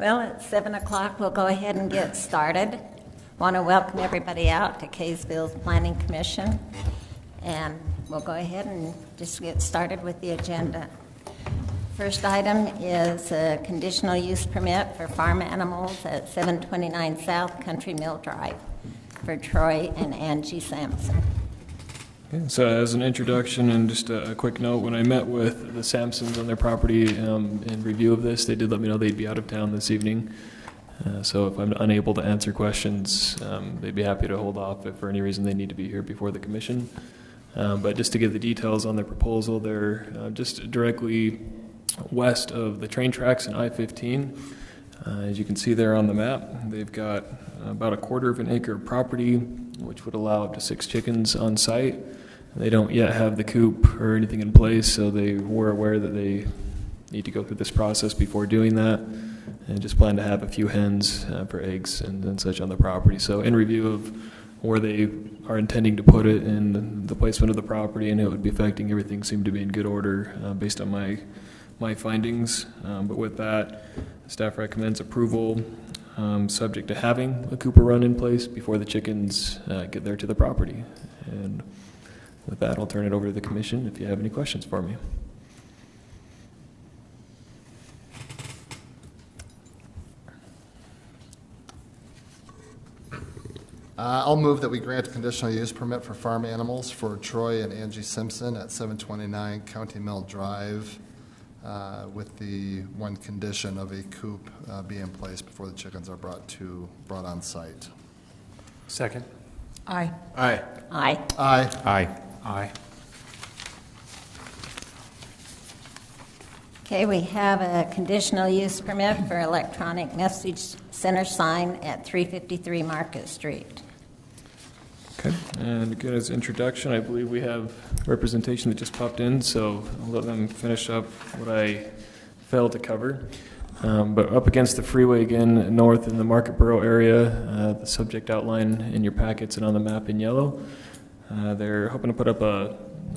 Well, it's 7 o'clock. We'll go ahead and get started. Want to welcome everybody out to Kaysville's Planning Commission. And we'll go ahead and just get started with the agenda. First item is a conditional use permit for farm animals at 729 South Country Mill Drive for Troy and Angie Sampson. Okay, so as an introduction and just a quick note, when I met with the Sampsons on their property in review of this, they did let me know they'd be out of town this evening. So if I'm unable to answer questions, they'd be happy to hold off if for any reason they need to be here before the commission. But just to give the details on their proposal, they're just directly west of the train tracks in I-15. As you can see there on the map, they've got about 1/4 of an acre of property, which would allow up to 6 chickens on site. They don't yet have the coop or anything in place, so they were aware that they need to go through this process before doing that, and just plan to have a few hens for eggs and such on the property. So in review of where they are intending to put it and the placement of the property and it would be affecting, everything seemed to be in good order based on my findings. But with that, staff recommends approval subject to having a cooper run in place before the chickens get there to the property. And with that, I'll turn it over to the commission if you have any questions for me. I'll move that we grant a conditional use permit for farm animals for Troy and Angie Simpson at 729 County Mill Drive with the one condition of a coop be in place before the chickens are brought on site. Second. Aye. Aye. Aye. Aye. Aye. Aye. Okay, we have a conditional use permit for electronic message center sign at 353 Market Street. Okay, and again, as introduction, I believe we have representation that just popped in, so I'll let them finish up what I failed to cover. But up against the freeway again, north in the Market Borough area, the subject outline in your packets and on the map in yellow. They're hoping to put up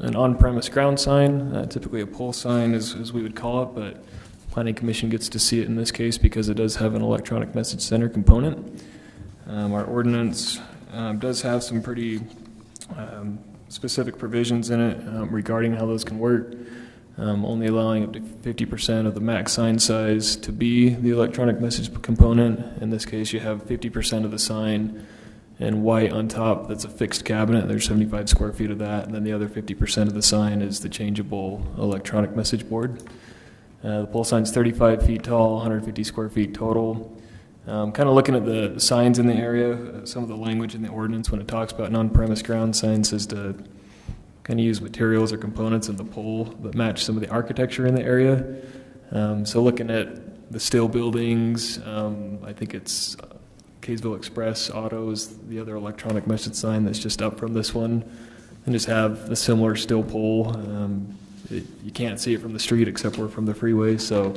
an on-premise ground sign, typically a pole sign as we would call it, but Planning Commission gets to see it in this case because it does have an electronic message center component. Our ordinance does have some pretty specific provisions in it regarding how those can work, only allowing up to 50% of the max sign size to be the electronic message component. In this case, you have 50% of the sign in white on top. That's a fixed cabinet. There's 75 square feet of that, and then the other 50% of the sign is the changeable electronic message board. The pole sign's 35 feet tall, 150 square feet total. Kind of looking at the signs in the area, some of the language in the ordinance when it talks about non-premise ground signs says to kind of use materials or components in the pole that match some of the architecture in the area. So looking at the steel buildings, I think it's Kaysville Express Auto is the other electronic message sign that's just up from this one, and just have a similar steel pole. You can't see it from the street except for from the freeway, so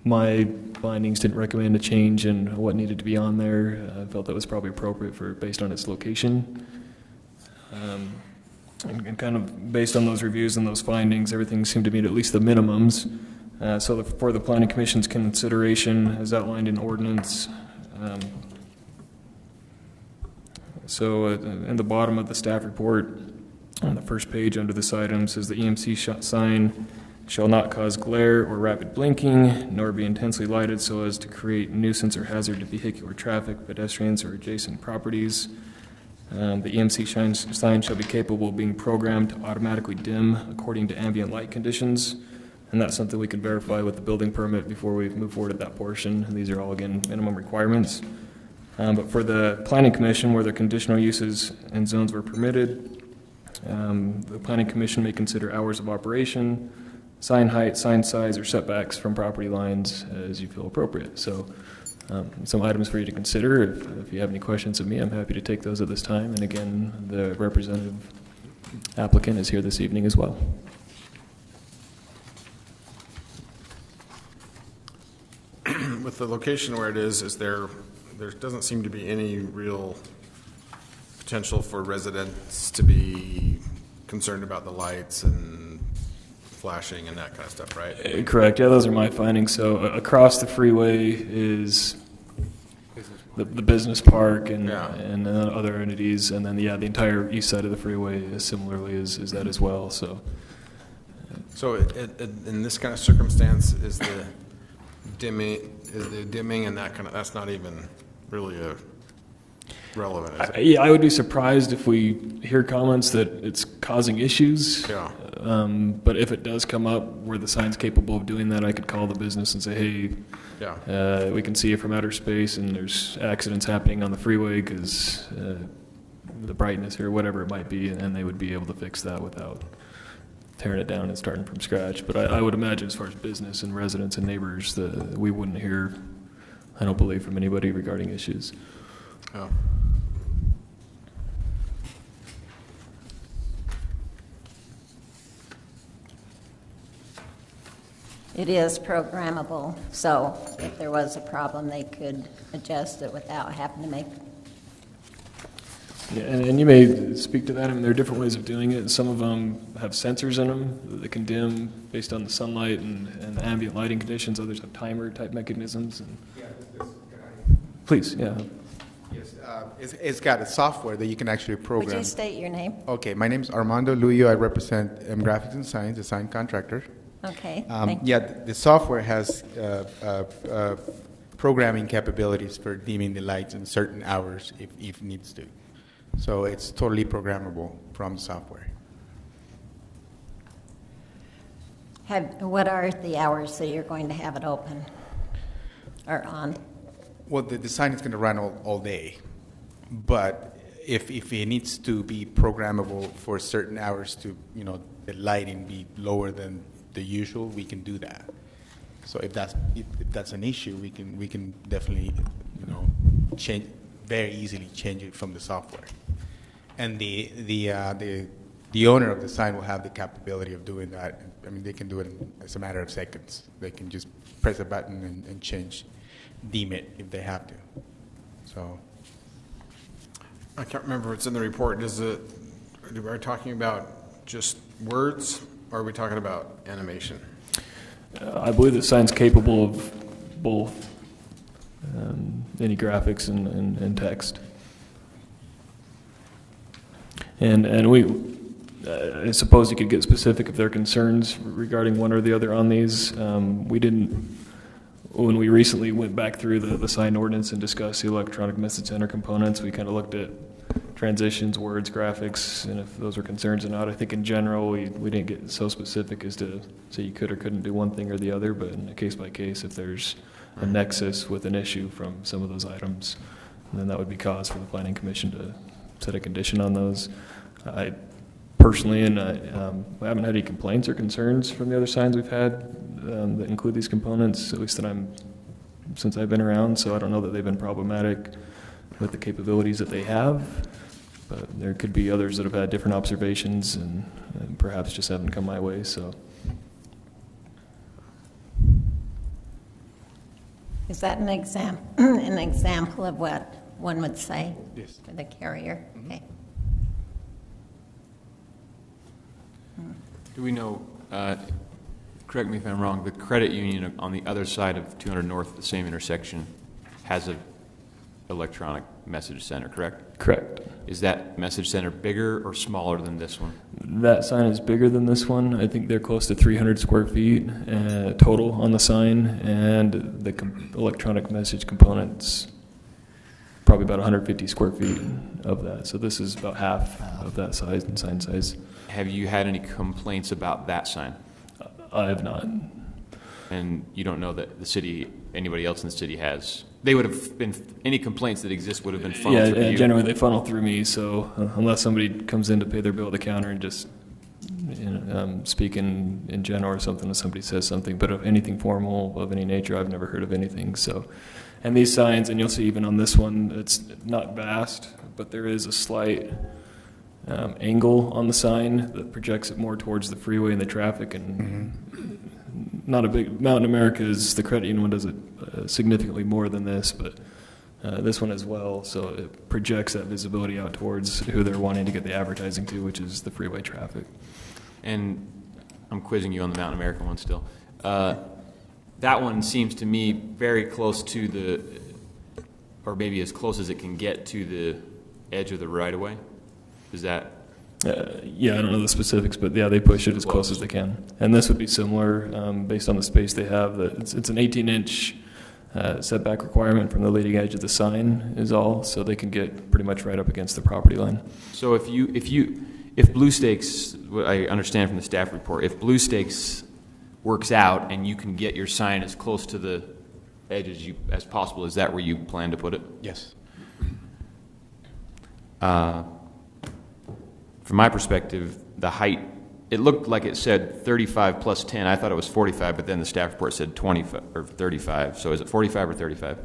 my findings didn't recommend a change in what needed to be on there. I felt that was probably appropriate based on its location. And kind of based on those reviews and those findings, everything seemed to meet at least the minimums. So for the Planning Commission's consideration, as outlined in ordinance, so in the bottom of the staff report, on the first page under this item, says the EMC sign shall not cause glare or rapid blinking, nor be intensely lighted so as to create nuisance or hazard to vehicular traffic, pedestrians, or adjacent properties. The EMC sign shall be capable of being programmed to automatically dim according to ambient light conditions, and that's something we can verify with the building permit before we move forward at that portion. And these are all, again, minimum requirements. But for the Planning Commission, where the conditional uses and zones were permitted, the Planning Commission may consider hours of operation, sign height, sign size, or setbacks from property lines as you feel appropriate. So some items for you to consider. If you have any questions of me, I'm happy to take those at this time. And again, the representative applicant is here this evening as well. With the location where it is there doesn't seem to be any real potential for residents to be concerned about the lights and flashing and that kind of stuff, right? Correct. Yeah, those are my findings. So across the freeway is the business park and Yeah. and other entities, and then the entire east side of the freeway is similarly is that as well. So So in this kind of circumstance, is the dimming and that kind of, that's not even really relevant, is it? yeah, I would be surprised if we hear comments that it's causing issues. Yeah. But if it does come up where the sign's capable of doing that, I could call the business and say, hey, Yeah. we can see it from outer space, and there's accidents happening on the freeway because the brightness here, whatever it might be, and they would be able to fix that without tearing it down and starting from scratch. But I would imagine as far as business and residents and neighbors, we wouldn't hear, I don't believe, from anybody regarding issues. Oh. It is programmable, so if there was a problem, they could adjust it without having to make. Yeah, and you may speak to that. I mean, there are different ways of doing it. Some of them have sensors in them that can dim based on the sunlight and the ambient lighting conditions. Others have timer-type mechanisms. And please, yeah. Yes, it's got a software that you can actually program. Would you state your name? Okay, my name is Armando Luyo. I represent Graphics and Signs, a sign contractor. Okay, thank you. Yeah, the software has programming capabilities for dimming the lights in certain hours if needs to. So it's totally programmable from the software. What are the hours that you're going to have it open or on? Well, the sign is going to run all day, but if it needs to be programmable for certain hours to, the lighting be lower than the usual, we can do that. So if that's an issue, we can definitely, very easily change it from the software. And the owner of the sign will have the capability of doing that. I mean, they can do it as a matter of seconds. They can just press a button and change, dim it if they have to. So I can't remember what's in the report. Are we talking about just words, or are we talking about animation? I believe the sign's capable of both any graphics and text. And we, I suppose you could get specific if there are concerns regarding one or the other on these. We didn't, when we recently went back through the sign ordinance and discussed the electronic message center components, we kind of looked at transitions, words, graphics, and if those were concerns or not. I think in general we didn't get so specific as to say you could or couldn't do one thing or the other, but in a case by case, if there's a nexus with an issue from some of those items, then that would be cause for the Planning Commission to set a condition on those. I personally, and I haven't had any complaints or concerns from the other signs we've had that include these components, at least since I've been around, so I don't know that they've been problematic with the capabilities that they have, but there could be others that have had different observations and perhaps just haven't come my way, so. Is that an example of what one would say? Yes. For the carrier? Mm-hmm. Okay. Do we know, correct me if I'm wrong, the credit union on the other side of 200 North, the same intersection, has an electronic message center, correct? Correct. Is that message center bigger or smaller than this one? That sign is bigger than this one. I think they're close to 300 square feet total on the sign, and the electronic message components probably about 150 square feet of that. So this is about half of that size and sign size. Have you had any complaints about that sign? I have not. And you don't know that the city, anybody else in the city has? They would have been, any complaints that exist would have been funneled through you? Generally they funnel through me, so unless somebody comes in to pay their bill at the counter and just speak in general or something, if somebody says something, but of anything formal of any nature, I've never heard of anything. So, and these signs, and you'll see even on this one, it's not vast, but there is a slight angle on the sign that projects it more towards the freeway and the traffic, and not a big. Mountain America's, the credit union one does it significantly more than this, but this one as well, so it projects that visibility out towards who they're wanting to get the advertising to, which is the freeway traffic. And I'm quizzing you on the Mountain American one still. That one seems to me very close to the, or maybe as close as it can get to the edge of the right-of-way. Is that? Yeah, I don't know the specifics, but yeah, they push it as close as they can. And this would be similar based on the space they have. It's an 18-inch setback requirement from the leading edge of the sign is all, so they can get pretty much right up against the property line. So if Blue Stakes, what I understand from the staff report, if Blue Stakes works out and you can get your sign as close to the edge as possible, is that where you plan to put it? Yes. From my perspective, the height, it looked like it said 35 plus 10. I thought it was 45, but then the staff report said 25 or 35. So is it 45 or 35?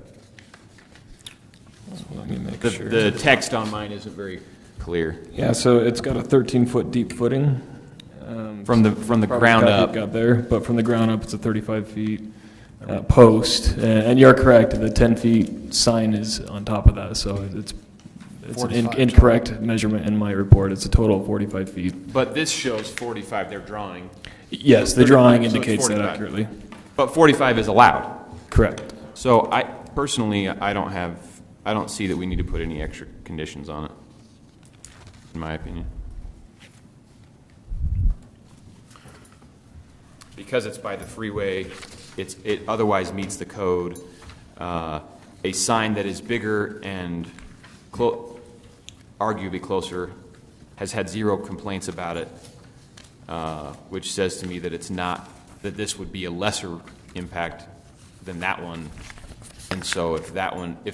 Let me make sure. The text on mine isn't very clear. Yeah, so it's got a 13-foot deep footing. From the ground up. Got there, but from the ground up, it's a 35 feet post. And you're correct, the 10 feet sign is on top of that, so it's an incorrect measurement in my report. It's a total of 45 feet. But this shows 45, they're drawing. Yes, the drawing So it's indicates that 45. accurately. But 45 is allowed. Correct. So I personally, I don't see that we need to put any extra conditions on it, in my opinion. Because it's by the freeway, it otherwise meets the code. A sign that is bigger and arguably closer has had zero complaints about it, which says to me that it's not, that this would be a lesser impact than that one. And so if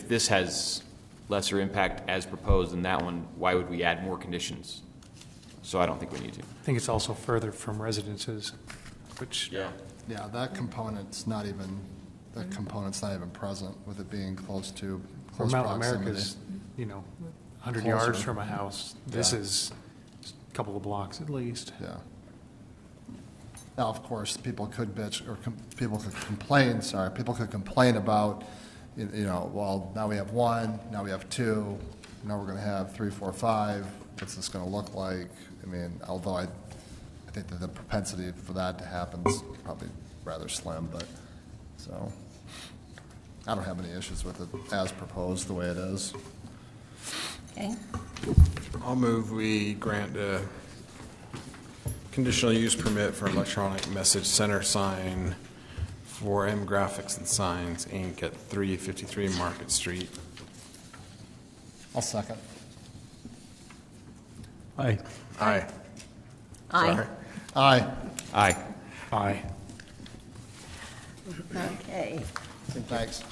this has lesser impact as proposed than that one, why would we add more conditions? So I don't think we need to. I think it's also further from residences, which Yeah. Yeah, that component's not even present with it being close Mountain proximity. America's, 100 Closer. yards from a house. This Yeah. is a couple of blocks at least. Yeah. Now, of course, people could bitch, or people could complain about, well, now we have one, now we have two, now we're going to have 3, 4, 5. What's this going to look like? I mean, although I think that the propensity for that to happen is probably rather slim, but, so, I don't have any issues with it as proposed, the way it is. Okay. I'll move we grant a conditional use permit for electronic message center sign for M Graphics and Signs, Inc. at 353 Market Street. I'll second. Aye. Aye. Aye. Sorry. Aye. Aye. Aye. Okay. Thanks.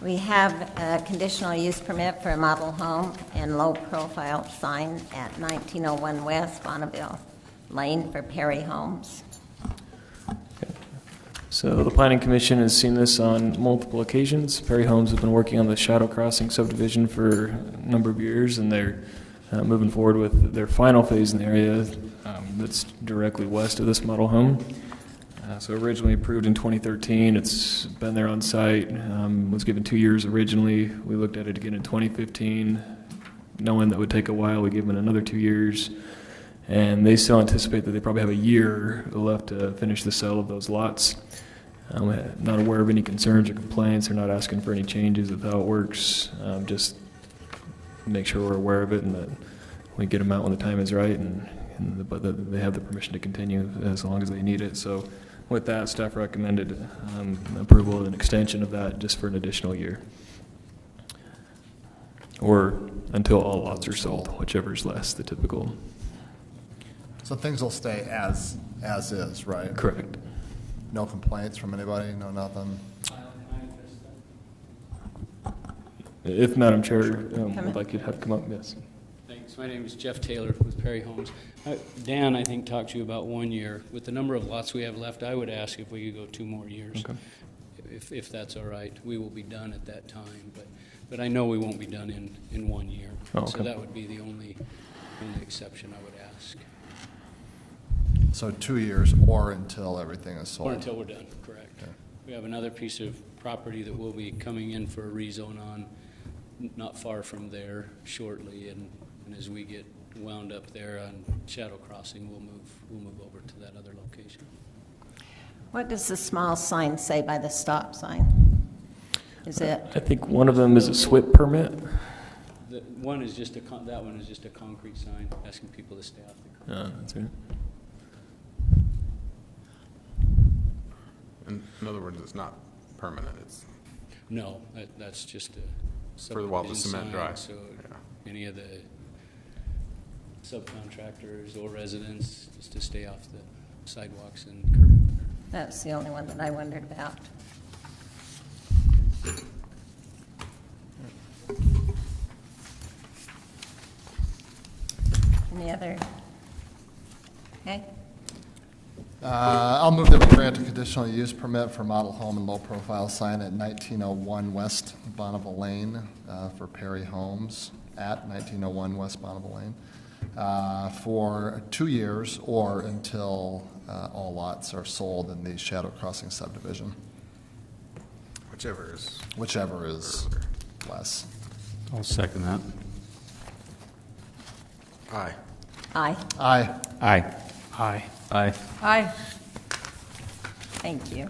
We have a conditional use permit for a model home and low-profile sign at 1901 West Bonneville Lane for Perry Homes. So the Planning Commission has seen this on multiple occasions. Perry Homes have been working on the Shadow Crossing subdivision for a number of years, and they're moving forward with their final phase in the area that's directly west of this model home. So originally approved in 2013, it's been there on site, was given 2 years originally. We looked at it again in 2015, knowing that would take a while. We gave them another 2 years, and they still anticipate that they probably have a year left to finish the sale of those lots. I'm not aware of any concerns or complaints. They're not asking for any changes of how it works. Just make sure we're aware of it and that we get them out when the time is right, but that they have the permission to continue as long as they need it. So with that, staff recommended approval of an extension of that just for an additional year, or until all lots are sold, whichever is less, the typical. So things will stay as is, right? Correct. No complaints from anybody, no nothing? If Madam Chair would like you to have come up, yes. Thanks. My name is Jeff Taylor with Perry Homes. Dan, I think, talked to you about 1 year. With the number of lots we have left, I would ask if we could go 2 more years, Okay. if that's all right. We will be done at that time, but I know we won't be done in 1 year. Oh, So okay. that would be the only exception I would ask. So 2 years or until everything is sold? Or until we're done, correct. Okay. We have another piece of property that we'll be coming in for a rezone on, not far from there shortly, and And as we get wound up there on Shadow Crossing, we'll move over to that other location. What does the small sign say by the stop sign? Is it? I think one of them is a SWIP permit. That one is just a concrete sign asking people to stay off the curb. That's right. In other words, it's not permanent, it's No, that's just a for a while the subdivision cement sign, dry. So Yeah. any of the subcontractors or residents, just to stay off the sidewalks and curb. That's the only one that I wondered about. Any other? Okay. I'll move that we grant a conditional use permit for model home and low-profile sign at 1901 West Bonneville Lane for Perry Homes at 1901 West Bonneville Lane for 2 years or until all lots are sold in the Shadow Crossing subdivision, Whichever is. whichever is less. I'll second that. Aye. Aye. Aye. Aye. Aye. Aye. Aye. Thank you.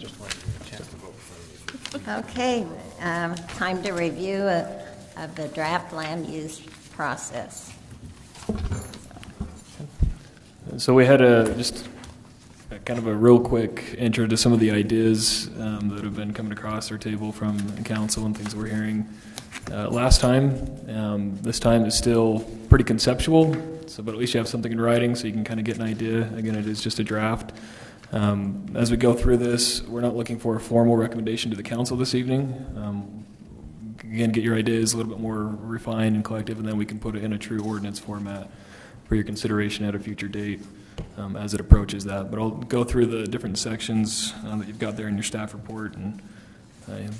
Okay, time to review of the draft land use process. So we had just kind of a real quick intro to some of the ideas that have been coming across our table from council and things we're hearing last time. This time is still pretty conceptual, but at least you have something in writing so you can kind of get an idea. Again, it is just a draft. As we go through this, we're not looking for a formal recommendation to the council this evening. Again, get your ideas a little bit more refined and collective, and then we can put it in a true ordinance format for your consideration at a future date as it approaches that. But I'll go through the different sections that you've got there in your staff report and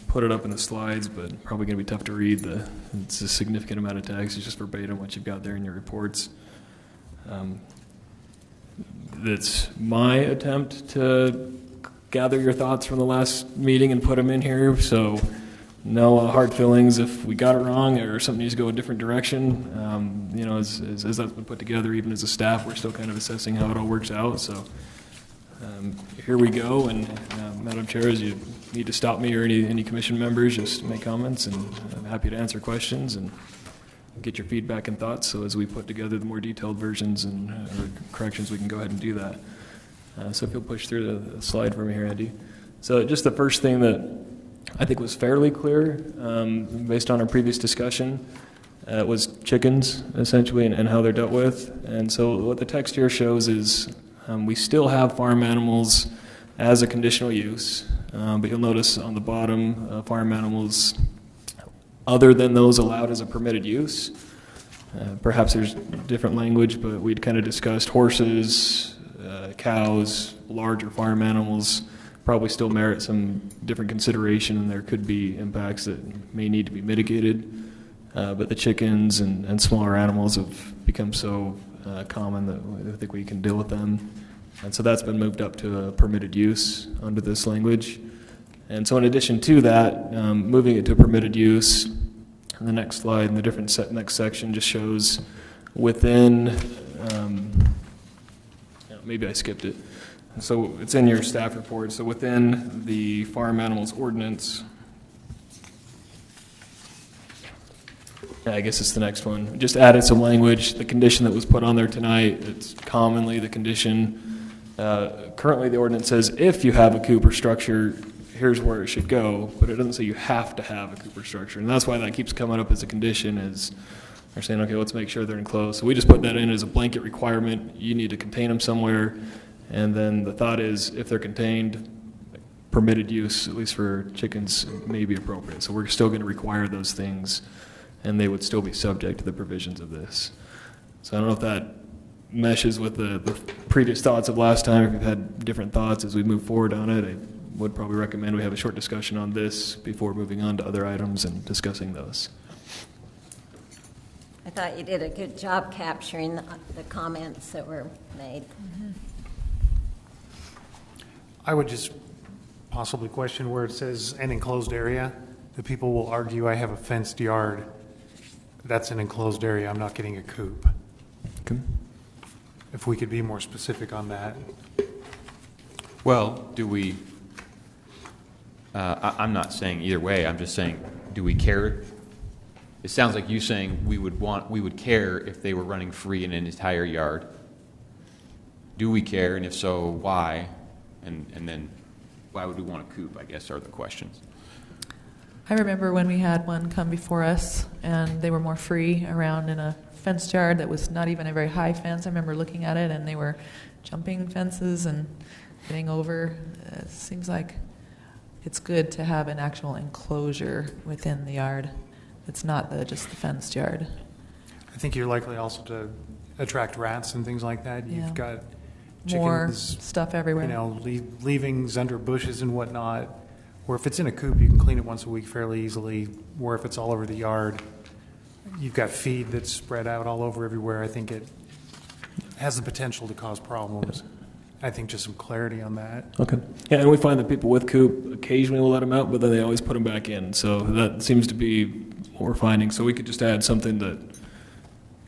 put it up in the slides, but probably going to be tough to read. It's a significant amount of text. It's just verbatim what you've got there in your reports. That's my attempt to gather your thoughts from the last meeting and put them in here. So no hard feelings if we got it wrong or something needs to go a different direction. As that's been put together, even as a staff, we're still kind of assessing how it all works out. So here we go. And Madam Chair, as you need to stop me or any commission members, just make comments, and I'm happy to answer questions and get your feedback and thoughts. So as we put together the more detailed versions and corrections, we can go ahead and do that. So if you'll push through the slide for me here, Andy. So just the first thing that I think was fairly clear based on our previous discussion was chickens, essentially, and how they're dealt with. And so what the text here shows is we still have farm animals as a conditional use, but you'll notice on the bottom, farm animals other than those allowed as a permitted use. Perhaps there's different language, but we'd kind of discussed horses, cows, larger farm animals probably still merit some different consideration, and there could be impacts that may need to be mitigated. But the chickens and smaller animals have become so common that I think we can deal with them. And so that's been moved up to a permitted use under this language. And so in addition to that, moving it to permitted use, the next slide in the different next section just shows within, maybe I skipped it. So it's in your staff report. So within the farm animals ordinance, I guess it's the next one. Just added some language. The condition that was put on there tonight, it's commonly the condition. Currently the ordinance says if you have a coop or structure, here's where it should go, but it doesn't say you have to have a coop or structure. And that's why that keeps coming up as a condition, is they're saying, okay, let's make sure they're enclosed. So we just put that in as a blanket requirement. You need to contain them somewhere. And then the thought is if they're contained, permitted use, at least for chickens, may be appropriate. So we're still going to require those things, and they would still be subject to the provisions of this. So I don't know if that meshes with the previous thoughts of last time, if you've had different thoughts as we move forward on it. I would probably recommend we have a short discussion on this before moving on to other items and discussing those. I thought you did a good job capturing the comments that were made. I would just possibly question where it says an enclosed area. The people will argue I have a fenced yard. That's an enclosed area. I'm not getting a coop. Okay. If we could be more specific on that. Well, do we, I'm not saying either way, I'm just saying, do we care? It sounds like you saying we would care if they were running free in an entire yard. Do we care, and if so, why? And then why would we want a coop, I guess, are the questions. I remember when we had one come before us, and they were more free around in a fenced yard that was not even a very high fence. I remember looking at it, and they were jumping fences and getting over. It seems like it's good to have an actual enclosure within the yard. It's not just the fenced yard. I think you're likely also to attract rats and things like that. Yeah. You've got More chickens, stuff everywhere. leavings under bushes and whatnot. Where if it's in a coop, you can clean it once a week fairly easily. Where if it's all over the yard, you've got feed that's spread out all over everywhere. I think it has the potential to cause problems. I think just some clarity on that. Okay. Yeah, and we find that people with coop occasionally will let them out, but then they always put them back in. So that seems to be what we're finding. So we could just add something that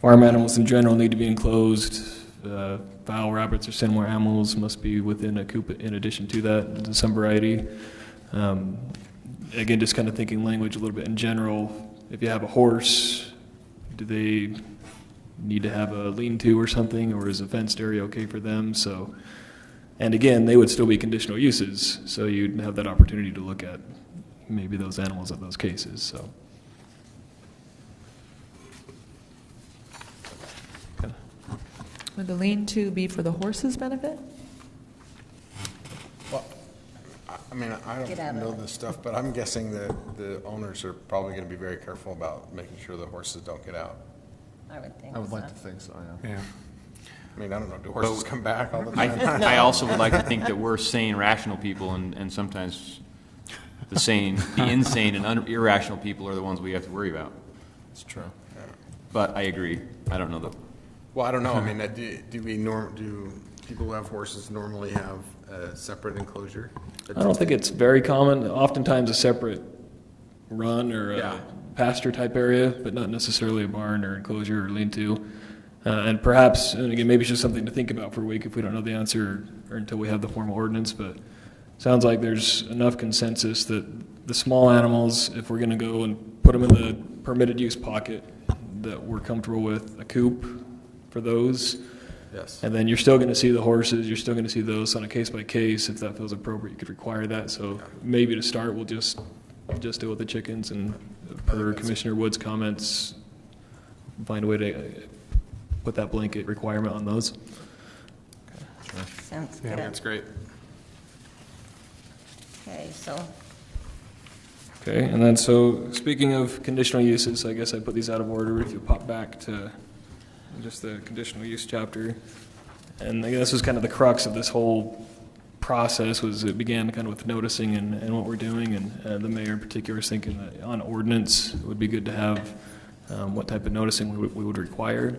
farm animals in general need to be enclosed. Fowl, rabbits, or similar animals must be within a coop in addition to that, some variety. Again, just kind of thinking language a little bit in general. If you have a horse, do they need to have a lean-to or something, or is a fenced area okay for them? So, and again, they would still be conditional uses, so you'd have that opportunity to look at maybe those animals in those cases. So, okay. Would the lean-to be for the horse's benefit? Well, I mean, I Get out don't of know it. this stuff, but I'm guessing that the owners are probably going to be very careful about making sure the horses don't get out. I would think I would so. like to think so, yeah. Yeah. I mean, I don't know, do horses come back all the time? I also would like to think that we're sane, rational people, and sometimes the insane and irrational people are the ones we have to worry about. It's true. But I agree. I don't know the. Well, I don't know. I mean, do people who have horses normally have a separate enclosure? I don't think it's very common. Oftentimes a separate run or a pasture type area, but not necessarily a barn or enclosure or lean-to. And perhaps, and again, maybe it's just something to think about for a week if we don't know the answer or until we have the formal ordinance, but sounds like there's enough consensus that the small animals, if we're going to go and put them in the permitted use pocket, that we're comfortable with a coop for those. Yes. And then you're still going to see the horses, you're still going to see those on a case by case. If that feels appropriate, you could require that. So maybe to start, we'll just deal with the chickens, and per Commissioner Wood's comments, find a way to put that blanket requirement on those. Sounds Yeah. good. That's great. Okay, so Okay, and then so speaking of conditional uses, I guess I put these out of order. If you pop back to just the conditional use chapter, and I guess this was kind of the crux of this whole process. Was it began kind of with noticing and what we're doing, and the mayor in particular is thinking that on ordinance it would be good to have what type of noticing we would require.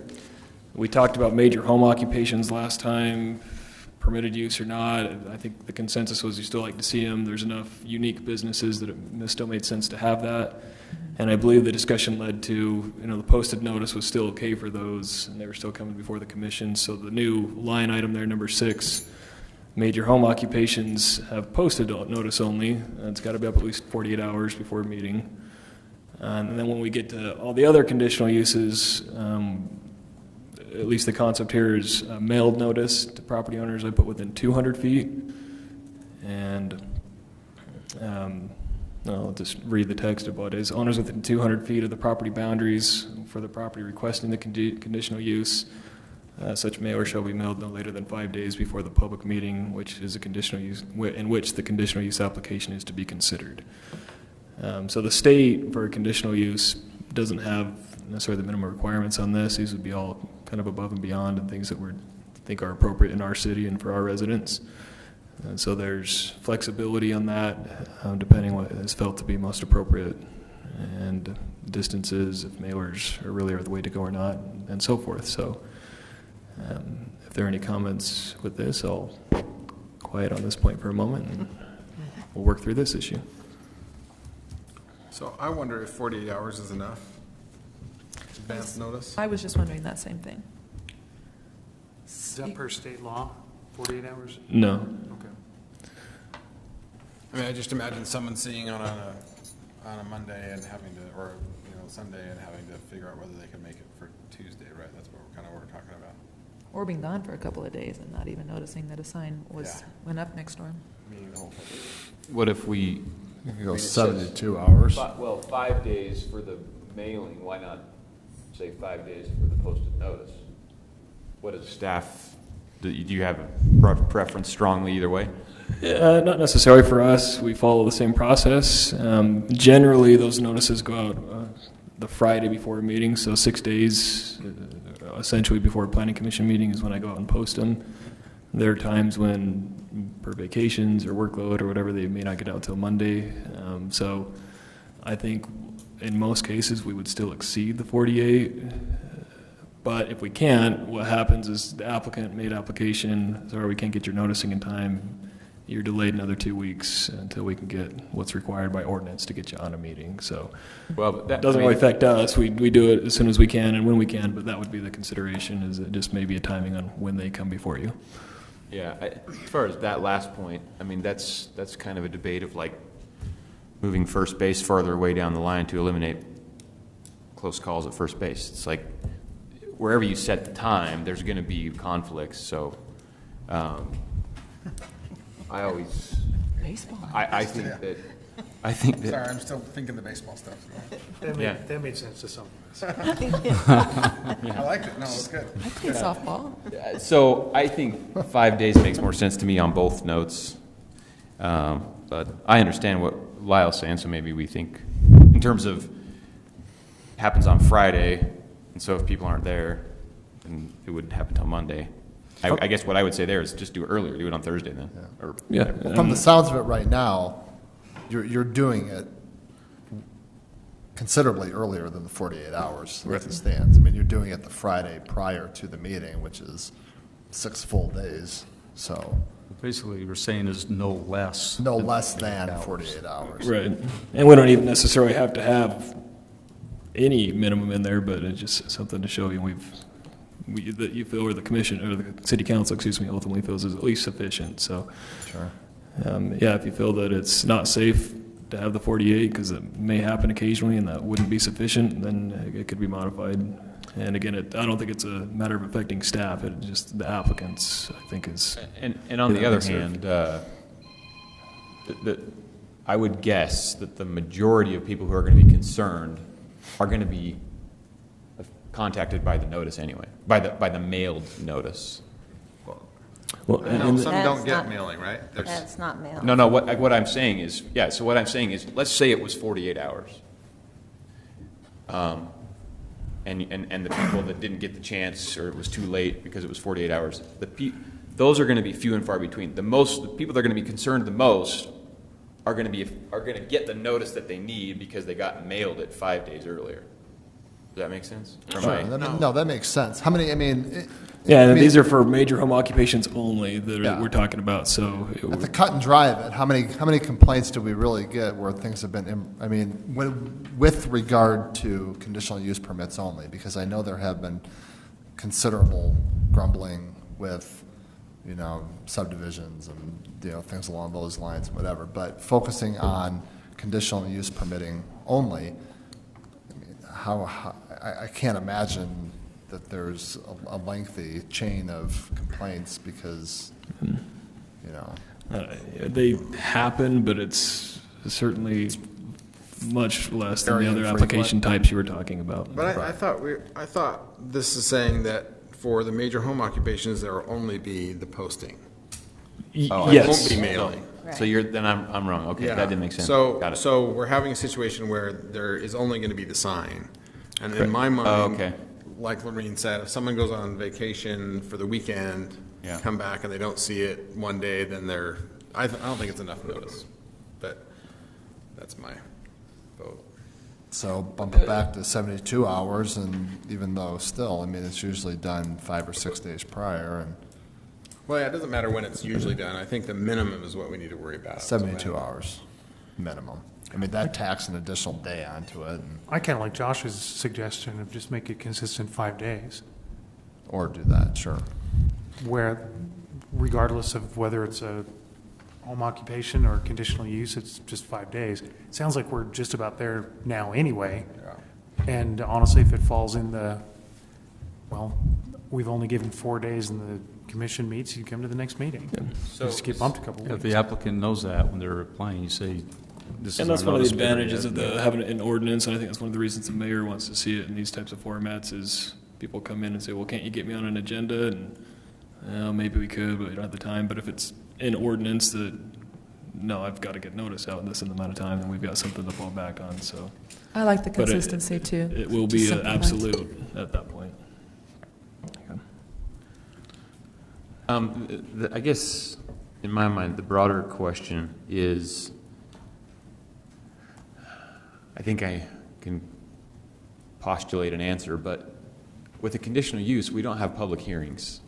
We talked about major home occupations last time, permitted use or not. I think the consensus was you still like to see them. There's enough unique businesses that it still made sense to have that. And I believe the discussion led to, the posted notice was still okay for those, and they were still coming before the commission. So the new line item there, number 6, major home occupations have posted notice only. It's got to be up at least 48 hours before a meeting. And then when we get to all the other conditional uses, at least the concept here is mailed notice to property owners. I put within 200 feet. And I'll just read the text of what it is. Owners within 200 feet of the property boundaries for the property requesting the conditional use. Such mailer shall be mailed no later than 5 days before the public meeting, which is a conditional use, in which the conditional use application is to be considered. So the state for a conditional use doesn't have necessarily the minimum requirements on this. These would be all kind of above and beyond and things that we think are appropriate in our city and for our residents. And so there's flexibility on that, depending what is felt to be most appropriate, and distances, if mailers are the way to go or not, and so forth. So if there are any comments with this, I'll quiet on this point for a moment, and we'll work through this issue. So I wonder if 48 hours is enough advance notice? I was just wondering that same thing. Is that per state law, 48 hours? No. Okay. I mean, I just imagine someone seeing on a Monday and having to, or, Sunday and having to figure out whether they can make it for Tuesday, right? That's what we're talking about. Or being gone for a couple of days and not even noticing that a sign went up next door. Meaning the whole thing. What if we, You can go 72 hours. well, 5 days for the mailing, why not say 5 days for the posted notice? What is staff, do you have a preference strongly either way? Not necessarily for us. We follow the same process. Generally, those notices go out the Friday before a meeting, so 6 days essentially before a planning commission meeting is when I go out and post them. There are times when, per vacations or workload or whatever, they may not get out till Monday. So I think in most cases we would still exceed the 48. But if we can't, what happens is the applicant made application, sorry, we can't get your noticing in time. You're delayed another 2 weeks until we can get what's required by ordinance to get you on a meeting. So Well, but that doesn't really affect us. We do it as soon as we can and when we can, but that would be the consideration, is it just maybe a timing on when they come before you. Yeah, as far as that last point, I mean, that's kind of a debate of like moving first base farther away down the line to eliminate close calls at first base. It's like wherever you set the time, there's going to be conflicts. So I always, Baseball. I think that, Sorry, I'm still thinking the baseball stuff. That made sense to some of us. I liked it. No, it was good. I play softball. so I think 5 days makes more sense to me on both notes. But I understand what Lyle's saying, so maybe we think in terms of happens on Friday, and so if people aren't there, then it wouldn't happen till Monday. I guess what I would say there is just do it earlier. Do it on Thursday then. Yeah. Or, Yeah. From the sounds of it right now, you're doing it considerably earlier than the 48 hours as it stands. I mean, you're doing it the Friday prior to the meeting, which is 6 full days. So Basically, you're saying is no less. no less than 48 hours. Right. And we don't even necessarily have to have any minimum in there, but it's just something to show you that you feel, or the commission, or the city council, ultimately feels is at least sufficient. So, Sure. if you feel that it's not safe to have the 48, because it may happen occasionally and that wouldn't be sufficient, then it could be modified. And again, I don't think it's a matter of affecting staff. It's just the applicants, I think, is. and on the other hand, I would guess that the majority of people who are going to be concerned are going to be contacted by the notice anyway, by the mailed notice. Well, No, some That's don't get not- mailing, right? That's not mail. No. What I'm saying is, so what I'm saying is, let's say it was 48 hours, and the people that didn't get the chance, or it was too late because it was 48 hours, those are going to be few and far between. The people that are going to be concerned the most are going to get the notice that they need because they got mailed it 5 days earlier. Does that make sense? Sure. No, that makes sense. How many, these are for major home occupations only that we're talking about. So at the cut and dry of it, how many complaints do we really get where things have been, with regard to conditional use permits only? Because I know there have been considerable grumbling with, subdivisions and, things along those lines, whatever. But focusing on conditional use permitting only, I can't imagine that there's a lengthy chain of complaints because, they happen, but it's certainly much less than the Very other infrequent. application types you were talking about. But I thought this is saying that for the major home occupations, there will only be the posting. Oh, It Yes. won't be mailing. So then I'm wrong. Okay, that didn't make sense. Got it. So we're having a situation where there is only going to be the sign. And in my mind, like Lorene said, if someone goes on vacation for the weekend, come back and they don't see it one day, then I don't think it's enough notice. But that's my vote. So bump it back to 72 hours, and even though still, it's usually done 5 or 6 days prior, and Well, it doesn't matter when it's usually done. I think the minimum is what we need to worry about. 72 hours minimum. That tacks an additional day onto it, I kind of like Josh's suggestion of just make it consistent 5 days. or do that, sure. where regardless of whether it's a home occupation or conditional use, it's just 5 days. It sounds like we're just about there now anyway. And honestly, if it falls in we've only given 4 days and the commission meets, you come to the next meeting. So just get bumped a couple If weeks. the applicant knows that when they're applying, you say, this is And that's our one of the notice period. advantages of having it in ordinance, and I think that's one of the reasons the mayor wants to see it in these types of formats is people come in and say, well, can't you get me on an agenda? And maybe we could, but we don't have the time. But if it's in ordinance that, no, I've got to get notice out in this amount of time, and we've got something to fall back on. So I like the But consistency too. it will Just be an simplify. absolute at that point. I guess, in my mind, the broader question is, I think I can postulate an answer, but with a conditional use, we don't have public hearings.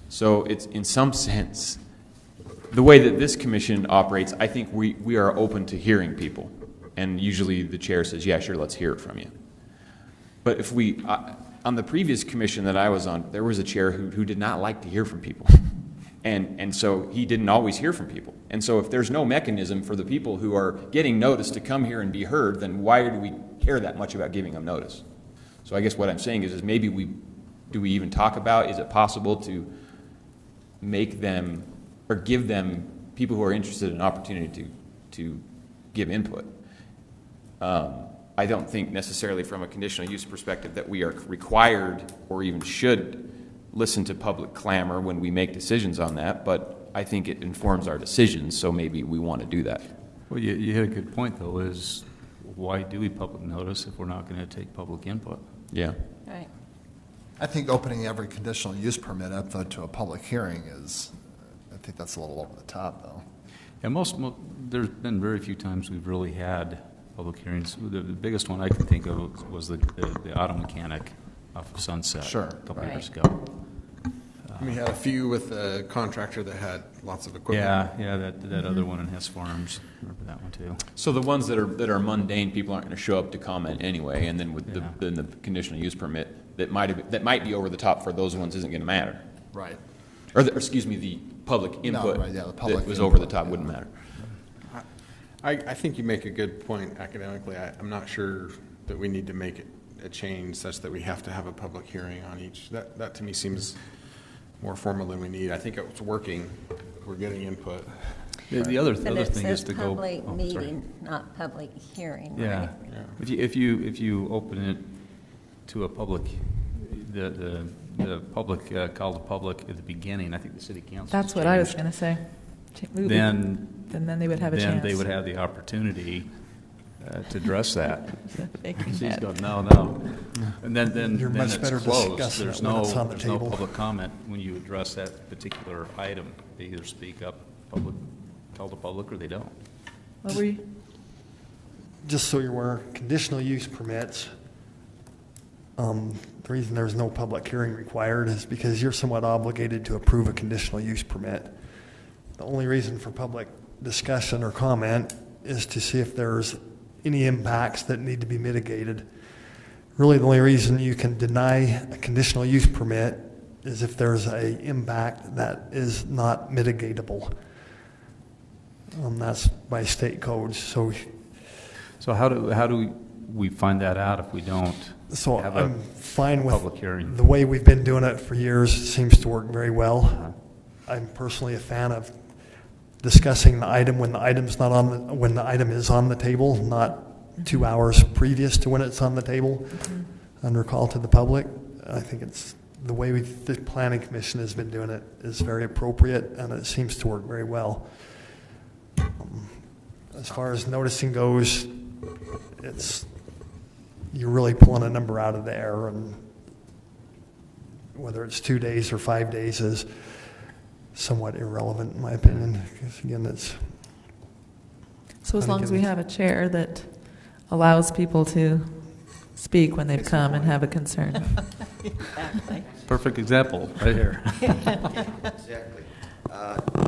So it's, in some sense, the way that this commission operates, I think we are open to hearing people. And usually the chair says, yeah, sure, let's hear it from you. But if we, on the previous commission that I was on, there was a chair who did not like to hear from people. And so he didn't always hear from people. And so if there's no mechanism for the people who are getting notice to come here and be heard, then why do we care that much about giving them notice? So I guess what I'm saying is maybe do we even talk about, is it possible to make them, or give them, people who are interested, an opportunity to give input? I don't think necessarily from a conditional use perspective that we are required or even should listen to public clamor when we make decisions on that, but I think it informs our decisions, so maybe we want to do that. Well, you had a good point, though, is why do we public notice if we're not going to take public input? Yeah. Right. I think opening every conditional use permit up though to a public hearing I think that's a little over the top though. And there's been very few times we've really had public hearings. The biggest one I can think of was the auto mechanic off of Sunset a couple Right. years ago. We had a few with a contractor that had lots of equipment. Yeah, that other one in Hess Farms. Remember that one too. So the ones that are mundane, people aren't going to show up to comment anyway, and then with the conditional use permit that might be over the top for those ones isn't going to matter. Right. Or excuse me, the public input the public that was input, over the top wouldn't matter. I think you make a good point academically. I'm not sure that we need to make it a change such that we have to have a public hearing on each. That to me seems more formal than we need. I think it's working. We're getting input. The other But it thing is says to go. public sorry. meeting, not public hearing, Yeah. right? If you open it to a public, the public call to public at the beginning, I think the city council. That's what I was going to say. Then they would have a chance. Then they would have the opportunity to address that. Shaking She's head. going, no. And then You're then much it's better closed. discussing There's it when no it's on the there's no table. public comment when you address that particular item. They either speak up, public call to public, or they don't. What were you? Just so you're aware, conditional use permits, the reason there's no public hearing required is because you're somewhat obligated to approve a conditional use permit. The only reason for public discussion or comment is to see if there's any impacts that need to be mitigated. Really, the only reason you can deny a conditional use permit is if there's an impact that is not mitigatable. That's by state codes. So how do we find that out if we don't have a I'm fine with public hearing? the way we've been doing it for years. It seems to work very well. I'm personally a fan of discussing the item when the item is on the table, not 2 hours previous to when it's on the table under call to the public. I think it's the way the Planning Commission has been doing it is very appropriate, and it seems to work very well. As far as noticing goes, you're really pulling a number out of the air, and whether it's 2 days or 5 days is somewhat irrelevant in my opinion, because again, So as long as we have a chair that allows people to speak when they've come and have a concern. Exactly. Perfect example, right here. Exactly.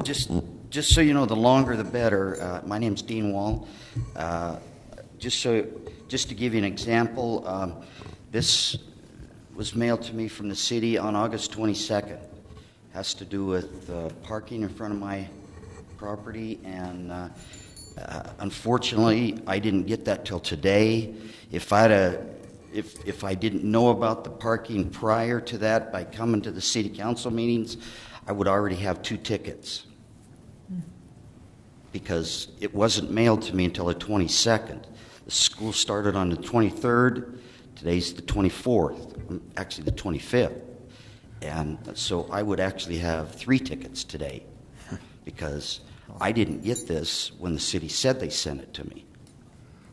Just so you know, the longer the better. My name's Dean Wall. Just to give you an example, this was mailed to me from the city on August 22nd. has to do with parking in front of my property, and unfortunately, I didn't get that till today. If I didn't know about the parking prior to that by coming to the city council meetings, I would already have 2 tickets. Because it wasn't mailed to me until the 22nd. The school started on the 23rd. Today's the 24th, actually the 25th. And so I would actually have 3 tickets today because I didn't get this when the city said they sent it to me.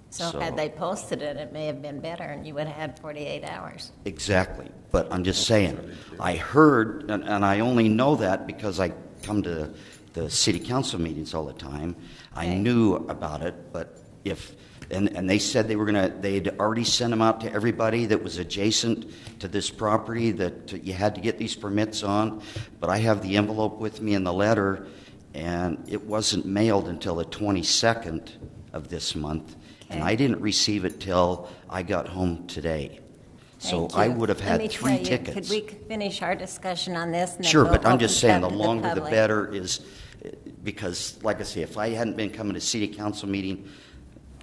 So had they posted it, it may have been better and you would have had 48 hours. Exactly. But I'm just saying, I heard, and I only know that because I come to the city council meetings all the time. I knew about it, but and they said they'd already sent them out to everybody that was adjacent to this property that you had to get these permits on. But I have the envelope with me and the letter, and it wasn't mailed until the 22nd of this month. And I didn't receive it till I got home today. So I would have had 3 tickets. Could we finish our discussion on this? And then Sure, we'll but I'm open just it saying up the to longer the public? better is, because like I say, if I hadn't been coming to city council meeting,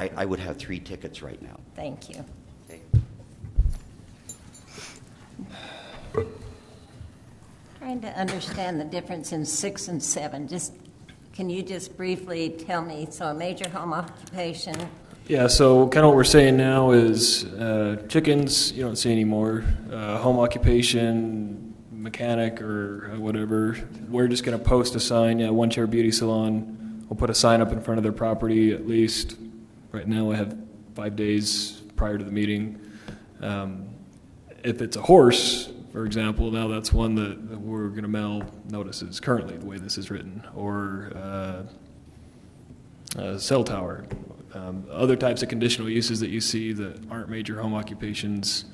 I would have 3 tickets right now. Thank you. Okay. Trying to understand the difference in 6 and 7. Can you just briefly tell me, so a major home occupation? Yeah, so kind of what we're saying now is chickens, you don't see anymore. Home occupation, mechanic or whatever, we're just going to post a sign, One Chair Beauty Salon. We'll put a sign up in front of their property at least. Right now we have 5 days prior to the meeting. If it's a horse, for example, now that's one that we're going to mail notices currently, the way this is written, or a cell tower. Other types of conditional uses that you see that aren't major home occupations,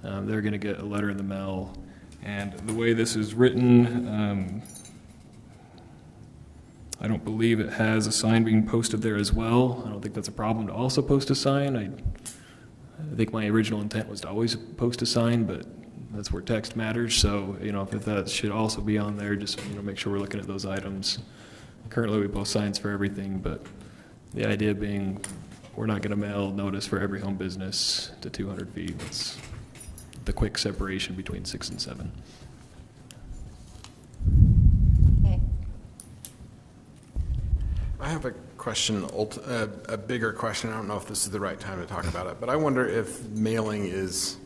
they're going to get a letter in the mail. And the way this is written, I don't believe it has a sign being posted there as well. I don't think that's a problem to also post a sign. I think my original intent was to always post a sign, but that's where text matters. So, if that should also be on there, just make sure we're looking at those items. Currently, we post signs for everything, but the idea being we're not going to mail notice for every home business to 200 feet. It's the quick separation between 6 and 7. Okay. I have a question, a bigger question. I don't know if this is the right time to talk about it, but I wonder if mailing is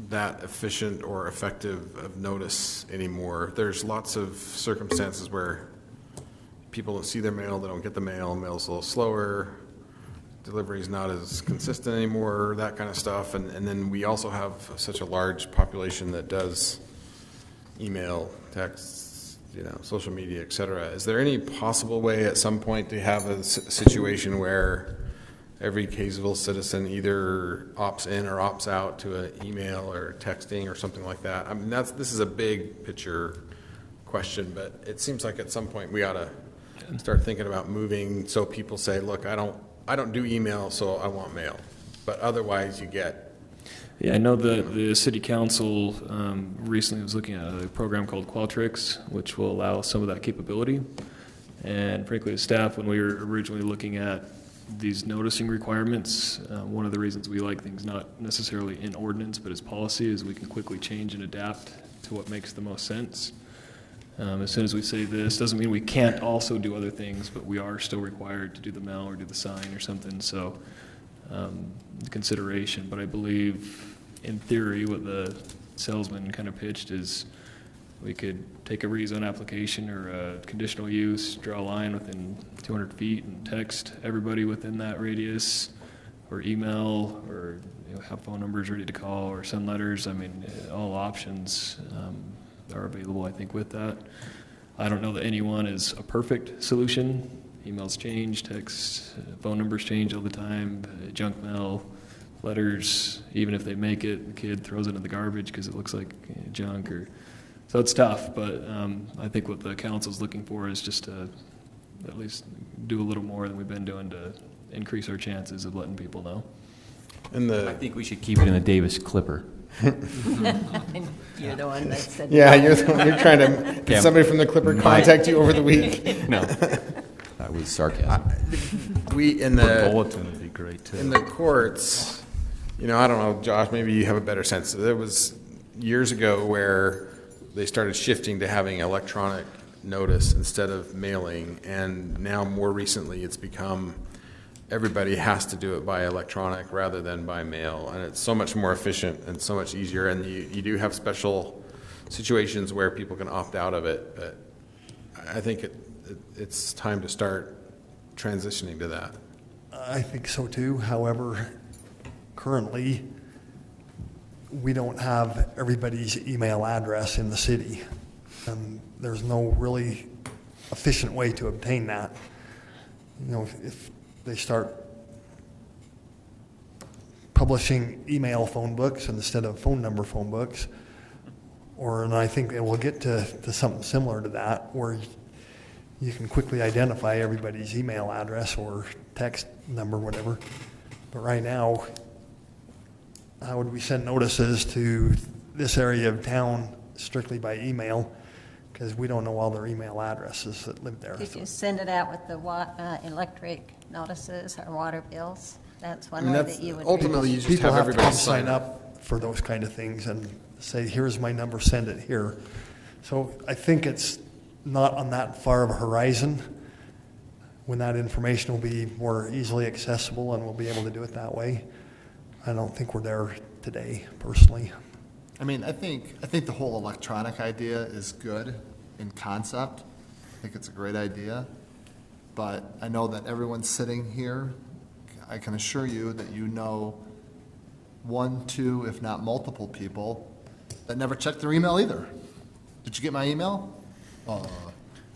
that efficient or effective of notice anymore. There's lots of circumstances where people don't see their mail, they don't get the mail, mail's a little slower, delivery's not as consistent anymore, that kind of stuff. And then we also have such a large population that does email, text, social media, et cetera. Is there any possible way at some point to have a situation where every Kaysville citizen either opts in or opts out to an email or texting or something like that? I mean, this is a big picture question, but it seems like at some point we ought to start thinking about moving so people say, look, I don't do email, so I want mail. But otherwise you get. Yeah, I know the city council recently was looking at a program called Qualtrics, which will allow some of that capability. And frankly, the staff, when we were originally looking at these noticing requirements, one of the reasons we like things not necessarily in ordinance but as policy is we can quickly change and adapt to what makes the most sense. As soon as we say this, doesn't mean we can't also do other things, but we are still required to do the mail or do the sign or something. So consideration, but I believe in theory what the salesman kind of pitched is we could take a rezone application or a conditional use, draw a line within 200 feet and text everybody within that radius, or email, or have phone numbers ready to call, or send letters. I mean, all options are available, I think, with that. I don't know that anyone is a perfect solution. Emails change, texts, phone numbers change all the time, junk mail, letters, even if they make it, the kid throws it in the garbage because it looks like junk. So it's tough, but I think what the council's looking for is just to at least do a little more than we've been doing to increase our chances of letting people know. I think we should keep it in the Davis Clipper. You're the one that said. Yeah, you're trying to, did somebody from the Clipper contact you over the week? No. That was sarcasm. We, in The bulletin would be great, too. in the courts, I don't know, Josh, maybe you have a better sense. There was years ago where they started shifting to having electronic notice instead of mailing, and now more recently it's become everybody has to do it by electronic rather than by mail, and it's so much more efficient and so much easier, and you do have special situations where people can opt out of it, but I think it's time to start transitioning to that. I think so too. However, currently, we don't have everybody's email address in the city. And there's no really efficient way to obtain that. If they start publishing email phone books instead of phone number phone books, and I think it will get to something similar to that, where you can quickly identify everybody's email address or text number, whatever. But right now, how would we send notices to this area of town strictly by email? Because we don't know all their email addresses that live there. Did you send it out with the electric notices or water bills? That's one way that you would. Ultimately, you just People have have to everybody come sign up for those kind of things and say, here's my number, send it here. So I think it's not on that far of a horizon when that information will be more easily accessible and we'll be able to do it that way. I don't think we're there today, personally. I mean, I think the whole electronic idea is good in concept. I think it's a great idea. But I know that everyone sitting here, I can assure you that you know one, two, if not multiple people that never checked their email either. Did you get my email? I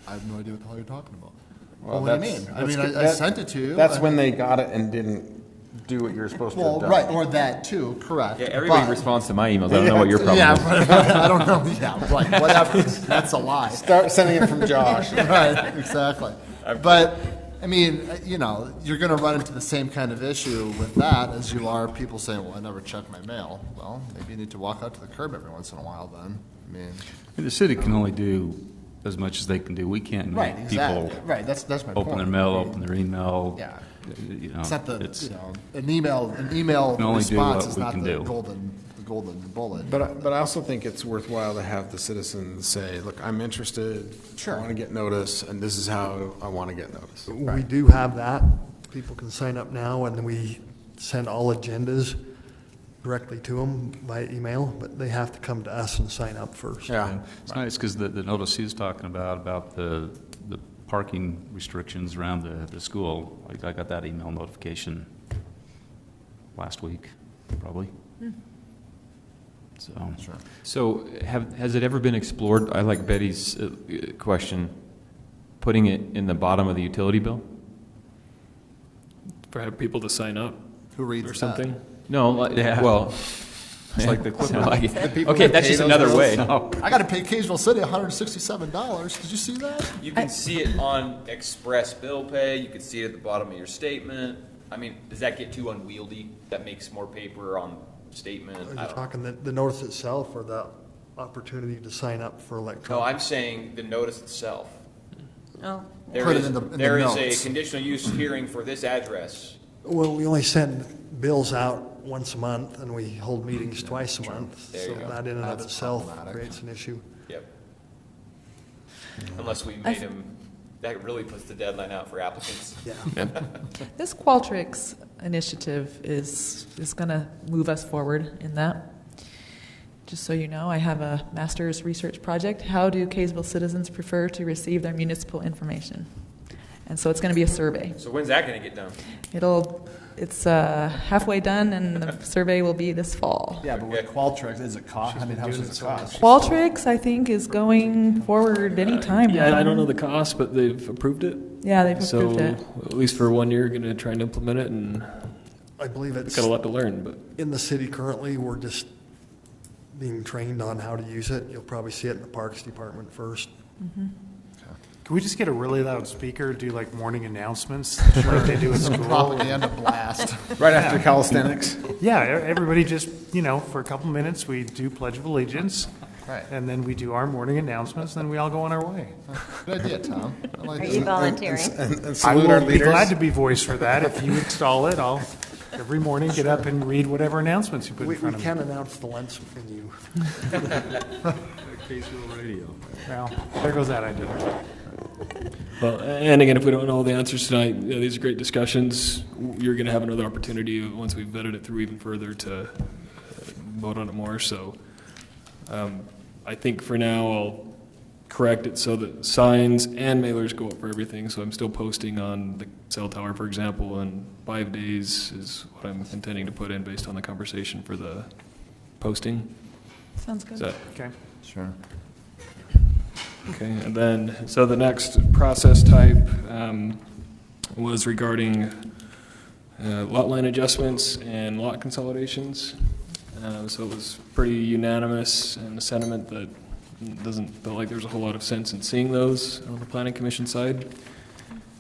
have no idea what the hell you're talking about. Well, what do you mean? I sent it to you. That's when they got it and didn't do what you're supposed to have done. Right, or that too, correct. Yeah, everybody responds to my emails. I don't know what your problem is. I don't know. Yeah, right, whatever. That's a lie. Start sending it from Josh. Right, exactly. But, I mean, you're going to run into the same kind of issue with that as you are people saying, well, I never check my mail. Well, maybe you need to walk out to the curb every once in a while then. I mean, The city can only do as much as they can do. We can't make people That's my point. open their mail, open their email. Yeah. It's not an email response is not the golden bullet. But I also think it's worthwhile to have the citizens say, look, I'm interested, Sure. I want to get notice, and this is how I want to get notice. We do have that. People can sign up now, and we send all agendas directly to them by email, but they have to come to us and sign up first. Yeah. It's nice because the notice he's talking about the parking restrictions around the school, I got that email notification last week, probably. So has it ever been explored, I like Betty's question, putting it in the bottom of the utility bill? For people to sign up. Who reads or something? No, well, It's like the Clipper. Okay, that's just another way. I got to pay Kaysville City $167. Did you see that? You can see it on express bill pay. You can see it at the bottom of your statement. I mean, does that get too unwieldy? That makes more paper on statement. Are you talking the notice itself or the opportunity to sign up for electronic? No, I'm saying the notice itself. Oh, There Put it is, in the there is notes. a conditional use hearing for this address. Well, we only send bills out once a month, and we hold meetings twice a month. There So you go. that in and of That's itself problematic. creates an issue. Yep. Unless we made them, that really puts the deadline out for applicants. Yeah. This Qualtrics initiative is going to move us forward in that. Just so you know, I have a master's research project. How do Kaysville citizens prefer to receive their municipal information? And so it's going to be a survey. So when's that going to get done? It's halfway done, and the survey will be this fall. Yeah, but with Qualtrics, is it cost? I mean, how much does it cost? Qualtrics, I think, is going forward any time now. Yeah, I don't know the cost, but they've approved it. Yeah, they've approved it. So at least for 1 year, going to try and implement it, and I believe we've it's got a lot to learn. But in the city currently. We're just being trained on how to use it. You'll probably see it in the Parks Department first. Can we just get a really loud speaker, do like morning announcements like they do at school? Propaganda blast. Right after calisthenics. Yeah, everybody just, for a couple minutes, we do Pledge of Allegiance. Right. And then we do our morning announcements, then we all go on our way. Good idea, Tom. I like Are that. you volunteering? And I salute our will be leaders. glad to be voice for that. If you install it, I'll every morning get up and read whatever announcements you put We in front of can me. announce the lunch menu. Kaysville Radio. Well, there goes that idea. Well, and again, if we don't know all the answers tonight, these are great discussions. You're going to have another opportunity once we've vetted it through even further to vote on it more. So I think for now I'll correct it so that signs and mailers go up for everything. So I'm still posting on the cell tower, for example, and 5 days is what I'm intending to put in based on the conversation for the posting. Sounds good. Is that Okay. Sure. okay? And then, so the next process type was regarding lot line adjustments and lot consolidations. So it was pretty unanimous in the sentiment that doesn't feel like there's a whole lot of sense in seeing those on the Planning Commission side.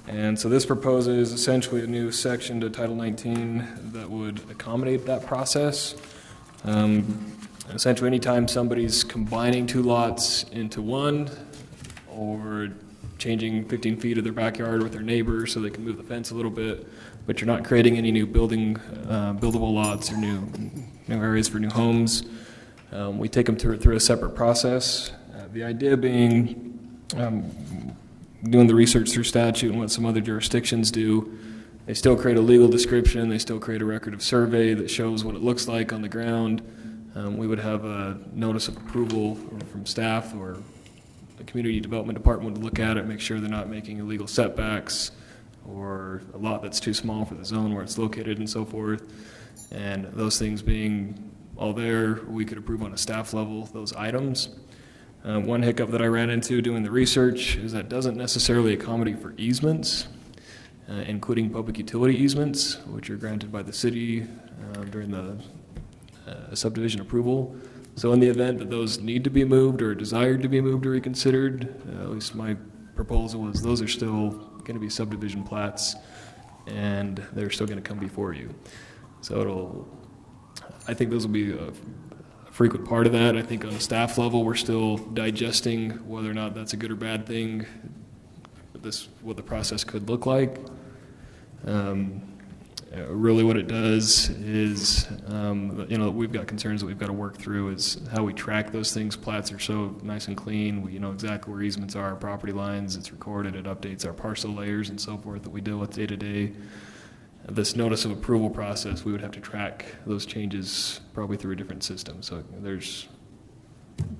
And so this proposes essentially a new section to Title 19 that would accommodate that process. Essentially, anytime somebody's combining two lots into one or changing 15 feet of their backyard with their neighbor so they can move the fence a little bit, but you're not creating any new buildable lots or new areas for new homes. We take them through a separate process. The idea being, doing the research through statute and what some other jurisdictions do, they still create a legal description, they still create a record of survey that shows what it looks like on the ground. We would have a notice of approval from staff or the community development department would look at it, make sure they're not making illegal setbacks or a lot that's too small for the zone where it's located and so forth. And those things being all there, we could approve on a staff level those items. One hiccup that I ran into doing the research is that doesn't necessarily accommodate for easements, including public utility easements, which are granted by the city during the subdivision approval. So in the event that those need to be moved or desired to be moved or reconsidered, at least my proposal is those are still going to be subdivision plats and they're still going to come before you. So I think those will be a frequent part of that. I think on a staff level we're still digesting whether or not that's a good or bad thing, what the process could look like. Really what it does is, we've got concerns that we've got to work through is how we track those things. Plats are so nice and clean. We know exactly where easements are, our property lines, it's recorded, it updates our parcel layers and so forth that we deal with day to day. This notice of approval process, we would have to track those changes probably through a different system. So there's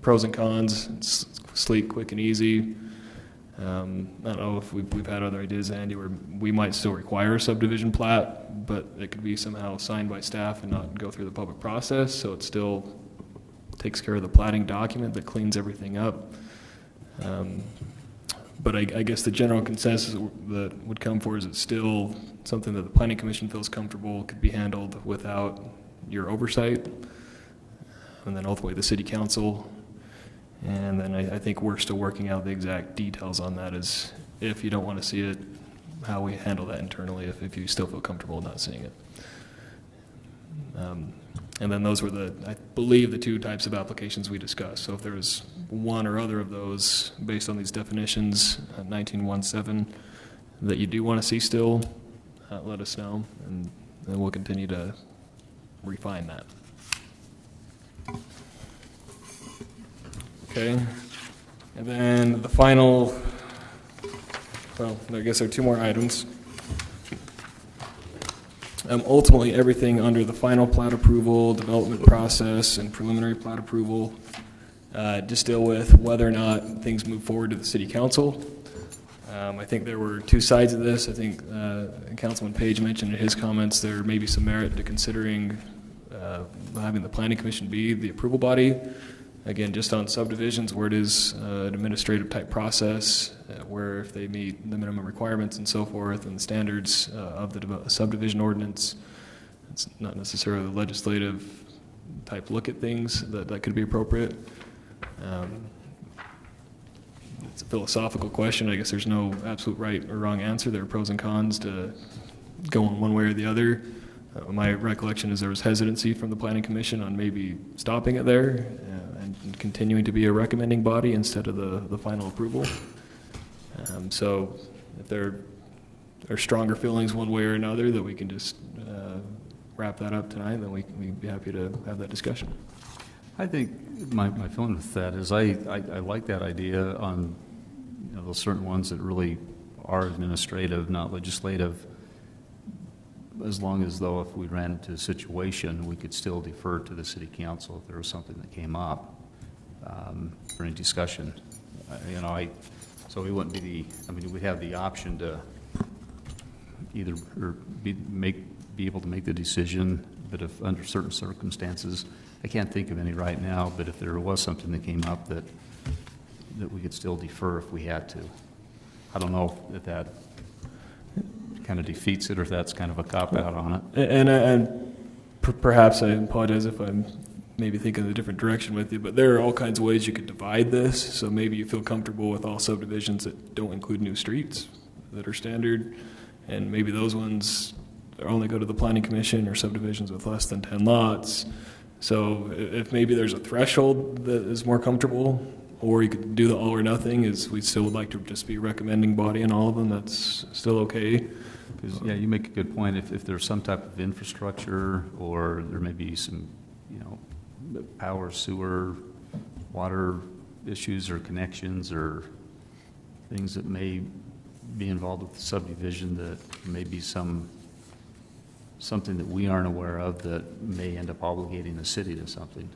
pros and cons. It's sleek, quick, and easy. I don't know if we've had other ideas, Andy, where we might still require a subdivision plat, but it could be somehow signed by staff and not go through the public process, so it still takes care of the platting document that cleans everything up. But I guess the general consensus that would come for is it's still something that the Planning Commission feels comfortable could be handled without your oversight, and then ultimately the City Council. And then I think we're still working out the exact details on that, is if you don't want to see it, how we handle that internally if you still feel comfortable not seeing it. And then those were I believe, the two types of applications we discussed. So if there was one or other of those based on these definitions, 1917, that you do want to see still, let us know, and then we'll continue to refine that. Okay, and then the final, well, I guess there are two more items. Ultimately, everything under the final plat approval, development process, and preliminary plat approval just deal with whether or not things move forward to the City Council. I think there were two sides of this. I think Councilman Page mentioned in his comments there may be some merit to considering having the Planning Commission be the approval body. Again, just on subdivisions where it is an administrative type process, where if they meet the minimum requirements and so forth and the standards of the subdivision ordinance, it's not necessarily a legislative type look at things that could be appropriate. it's a philosophical question. I guess there's no absolute right or wrong answer. There are pros and cons to going one way or the other. My recollection is there was hesitancy from the Planning Commission on maybe stopping it there and continuing to be a recommending body instead of the final approval. So if there are stronger feelings one way or another that we can just wrap that up tonight, then we'd be happy to have that discussion. I think my feeling with that is I like that idea on those certain ones that really are administrative, not legislative. As long as, though, if we ran into a situation, we could still defer to the city council if there was something that came up for any discussion. So we wouldn't be we'd have the option to either be able to make the decision, but if under certain circumstances, I can't think of any right now, but if there was something that came up that we could still defer if we had to. I don't know if that kind of defeats it or if that's kind of a cop-out on it. And perhaps I apologize if I'm maybe thinking a different direction with you, but there are all kinds of ways you could divide this. So maybe you feel comfortable with all subdivisions that don't include new streets that are standard, and maybe those ones only go to the Planning Commission, or subdivisions with less than 10 lots. So if maybe there's a threshold that is more comfortable, or you could do the all or nothing, is we still would like to just be a recommending body in all of them, that's still okay. Yeah, you make a good point. If there's some type of infrastructure, or there may be some, power, sewer, water issues or connections or things that may be involved with the subdivision, that may be something that we aren't aware of that may end up obligating the city to something.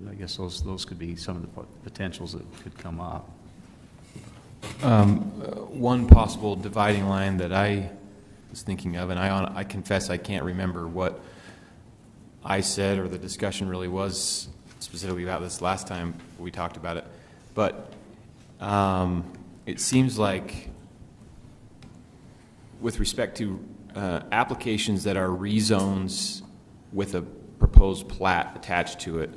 I guess those could be some of the potentials that could come up. One possible dividing line that I was thinking of, and I confess I can't remember what I said or the discussion really was specifically about this last time we talked about it, but it seems like with respect to applications that are rezones with a proposed plat attached to it,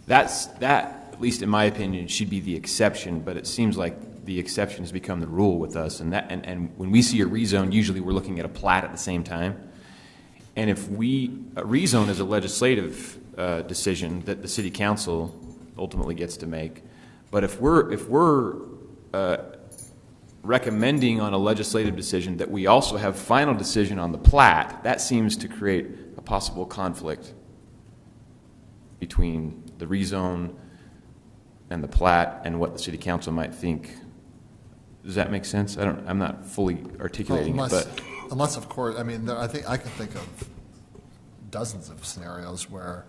that, at least in my opinion, should be the exception, but it seems like the exception has become the rule with us, and when we see a rezone, usually we're looking at a plat at the same time. And if a rezone is a legislative decision that the city council ultimately gets to make, but if we're recommending on a legislative decision that we also have final decision on the plat, that seems to create a possible conflict between the rezone and the plat and what the city council might think. Does that make sense? I'm not fully articulating it, but unless, of course, I mean, I think I can think of dozens of scenarios where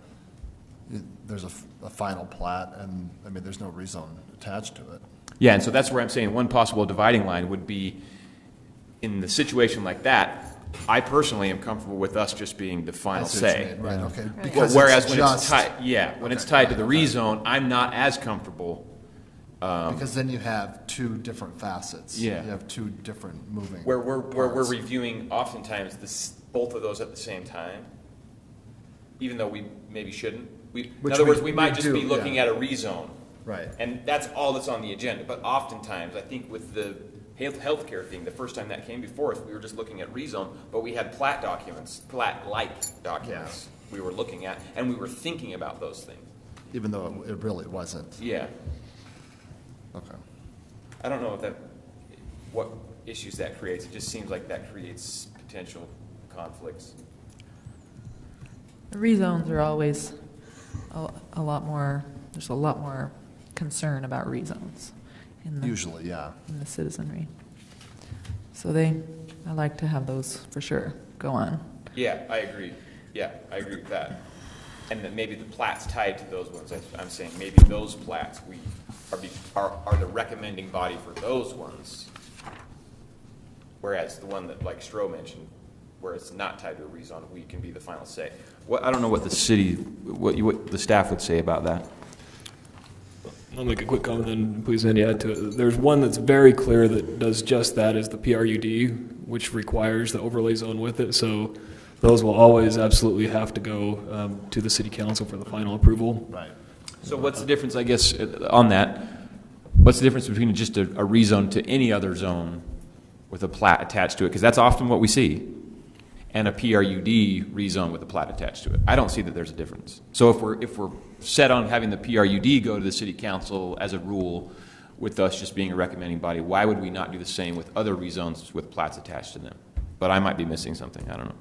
there's a final plat, and I mean, there's no rezone attached to it. Yeah, and so that's where I'm saying one possible dividing line would be in the situation like that. I personally am comfortable with us just being the final say. Right. Okay. Right. Because whereas it's when it's tied, when it's tied to the rezone, I'm not as comfortable. Because then you have two different facets. Yeah. You have two different moving. Where we're reviewing oftentimes both of those at the same time, even though we maybe shouldn't. In other words, we might just be looking at a rezone. Right. And that's all that's on the agenda. But oftentimes, I think with the healthcare thing, the first time that came before us, we were just looking at rezone, but we had plat documents we were looking at, and we were thinking about those things. Even though it really wasn't. Yeah. Okay. I don't know what issues that creates. It just seems like that creates potential conflicts. The rezones are always a lot more, there's a lot more concern about rezones. Usually, yeah. In the citizenry. So I like to have those for sure go on. Yeah, I agree. Yeah, I agree with that. And then maybe the plats tied to those ones. I'm saying maybe those plats are the recommending body for those ones. Whereas the one that, like Stroh mentioned, where it's not tied to a rezone, we can be the final say. I don't know what what the staff would say about that. I'll make a quick comment, then please Andy add to it. There's one that's very clear that does just that, is the PRUD, which requires the overlay zone with it. So those will always absolutely have to go to the city council for the final approval. Right. So what's the difference, I guess, on that? What's the difference between just a rezone to any other zone with a plat attached to it? Because that's often what we see. And a PRUD rezone with a plat attached to it. I don't see that there's a difference. So if we're set on having the PRUD go to the city council as a rule, with us just being a recommending body, why would we not do the same with other rezones with plats attached to them? But I might be missing something. I don't know.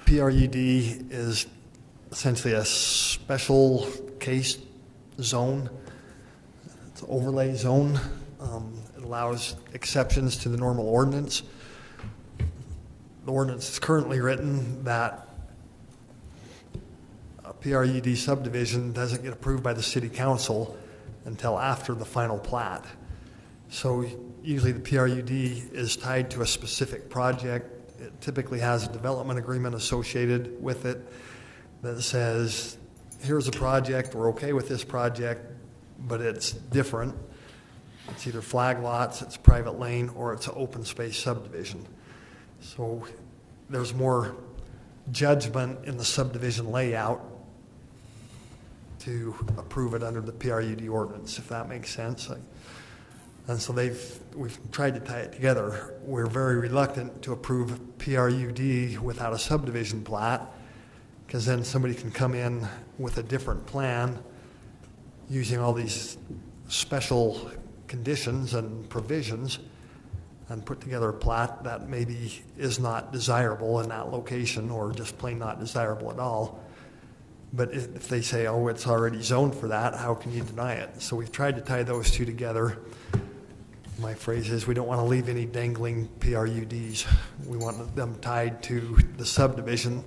PRUD is essentially a special case zone. It's an overlay zone. It allows exceptions to the normal ordinance. The ordinance is currently written that a PRUD subdivision doesn't get approved by the city council until after the final plat. So usually the PRUD is tied to a specific project. It typically has a development agreement associated with it that says, here's a project, we're okay with this project, but it's different. It's either flag lots, it's private lane, or it's an open space subdivision. So there's more judgment in the subdivision layout to approve it under the PRUD ordinance, if that makes sense. And so we've tried to tie it together. We're very reluctant to approve PRUD without a subdivision plat, because then somebody can come in with a different plan using all these special conditions and provisions and put together a plat that maybe is not desirable in that location, or just plain not desirable at all. But if they say, oh, it's already zoned for that, how can you deny it? So we've tried to tie those two together. My phrase is, we don't want to leave any dangling PRUDs. We want them tied to the subdivision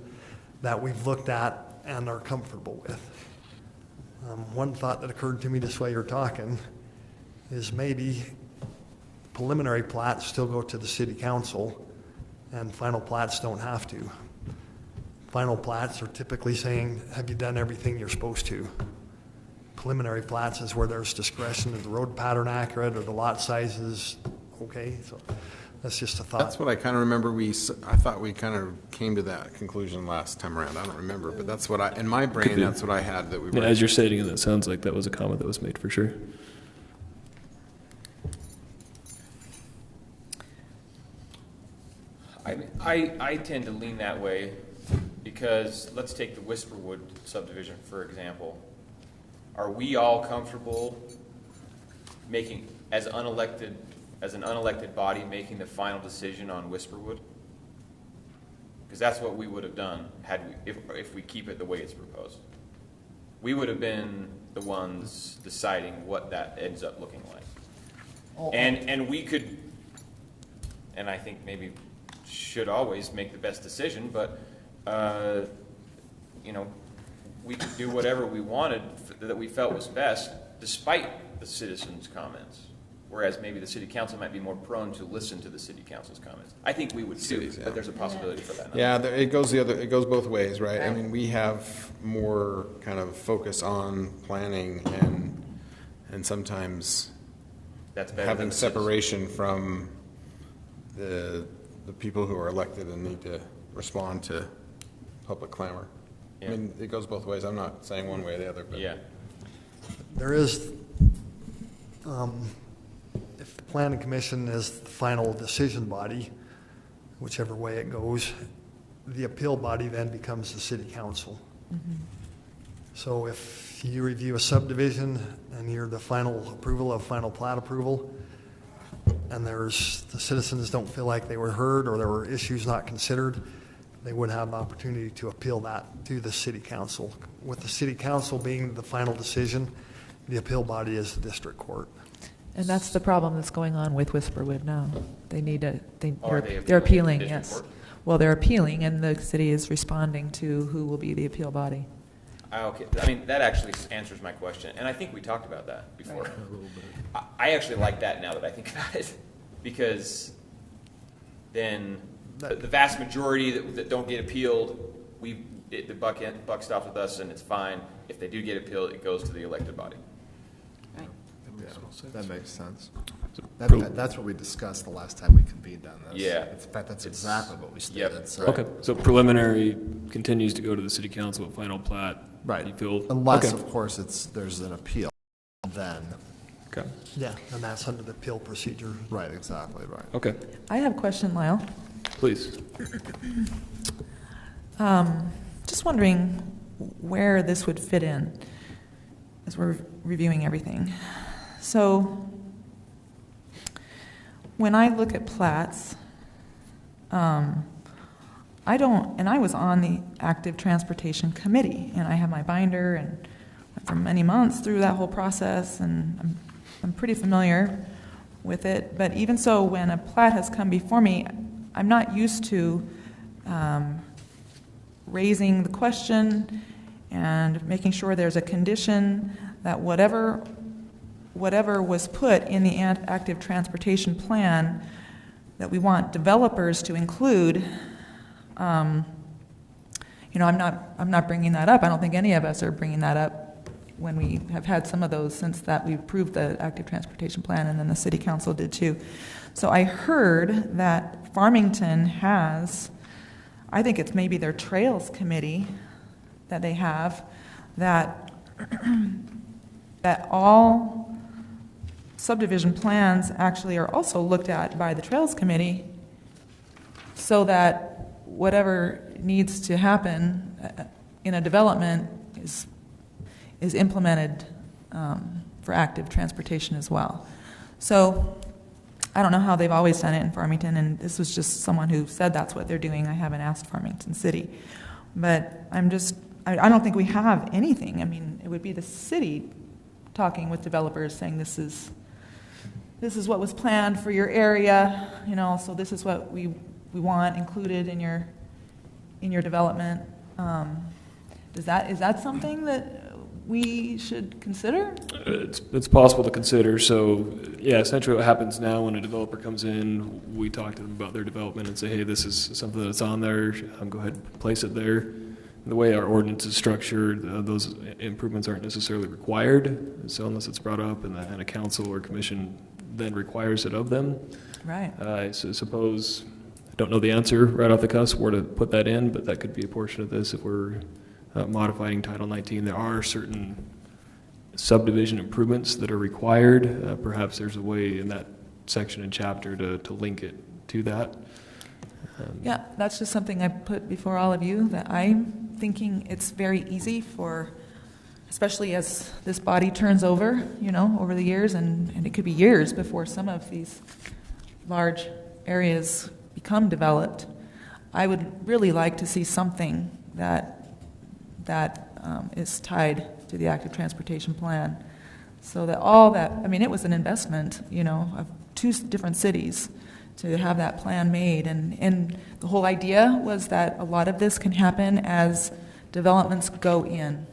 that we've looked at and are comfortable with. One thought that occurred to me this way you're talking is maybe preliminary plats still go to the city council and final plats don't have to. Final plats are typically saying, have you done everything you're supposed to? Preliminary plats is where there's discretion. Is the road pattern accurate, or the lot sizes okay? So that's just a thought. That's what I kind of remember. I thought we kind of came to that conclusion last time around. I don't remember, but that's what in my brain, that's what I had that we were. Yeah, as you're stating it, that sounds like that was a comment that was made for sure. I tend to lean that way because let's take the Whisperwood subdivision, for example. Are we all comfortable making, as an unelected body, making the final decision on Whisperwood? Because that's what we would have done had we, if we keep it the way it's proposed. We would have been the ones deciding what that ends up looking like. And we could, and I think maybe should always make the best decision, but we could do whatever we wanted that we felt was best, despite the citizens' comments. Whereas maybe the city council might be more prone to listen to the city council's comments. I think we would too, but there's a possibility for that. Yeah, it goes both ways, right? I mean, we have more kind of focus on planning and sometimes that's better having separation from the people who are elected and need to respond to public clamor. Yeah. I mean, it goes both ways. I'm not saying one way or the other, but yeah. There is, if the planning commission is the final decision body, whichever way it goes, the appeal body then becomes the city council. Mm-hmm. So if you review a subdivision and you're the final approval of final plat approval, and the citizens don't feel like they were heard or there were issues not considered, they would have the opportunity to appeal that to the city council. With the city council being the final decision, the appeal body is the district court. And that's the problem that's going on with Whisperwood now. They need they're appealing, yes. Court? Well, they're appealing, and the city is responding to who will be the appeal body. Okay, I mean, that actually answers my question, and I think we talked about that before. Right. I actually like that now that I think about it, because then the vast majority that don't get appealed, the buck stops with us, and it's fine. If they do get appealed, it goes to the elected body. Right. That makes sense. That's what we discussed the last time we convened on this. Yeah. In fact, that's exactly what we stated. Yep. So. Okay, so preliminary continues to go to the city council at final plat. Right. You feel Unless, okay. of course, there's an appeal, then. Okay. Yeah, and that's under the appeal procedure. Right, exactly, right. Okay. I have a question, Lyle. Please. Just wondering where this would fit in as we're reviewing everything. So when I look at plats, I was on the Active Transportation Committee, and I have my binder and went for many months through that whole process, and I'm pretty familiar with it. But even so, when a plat has come before me, I'm not used to raising the question and making sure there's a condition that whatever was put in the active transportation plan that we want developers to include. I'm not bringing that up. I don't think any of us are bringing that up when we have had some of those since that we approved the active transportation plan, and then the city council did too. So I heard that Farmington has, I think it's maybe their trails committee that they have, that that all subdivision plans actually are also looked at by the trails committee, so that whatever needs to happen in a development is implemented for active transportation as well. So I don't know how they've always done it in Farmington, and this was just someone who said that's what they're doing. I haven't asked Farmington City. But I don't think we have anything. I mean, it would be the city talking with developers saying this is what was planned for your area, so this is what we want included in your development. Is that something that we should consider? It's possible to consider. So, yeah, essentially what happens now when a developer comes in, we talk to them about their development and say, hey, this is something that's on there. Go ahead and place it there. The way our ordinance is structured, those improvements aren't necessarily required. So unless it's brought up and a council or commission then requires it of them. Right. So suppose, I don't know the answer right off the cusp where to put that in, but that could be a portion of this if we're modifying Title 19. There are certain subdivision improvements that are required. Perhaps there's a way in that section and chapter to link it to that. Yeah, that's just something I put before all of you, that I'm thinking it's very easy for, especially as this body turns over, over the years, and it could be years before some of these large areas become developed. I would really like to see something that is tied to the active transportation plan, so that all that, it was an investment, of 2 different cities to have that plan made, and the whole idea was that a lot of this can happen as developments go in.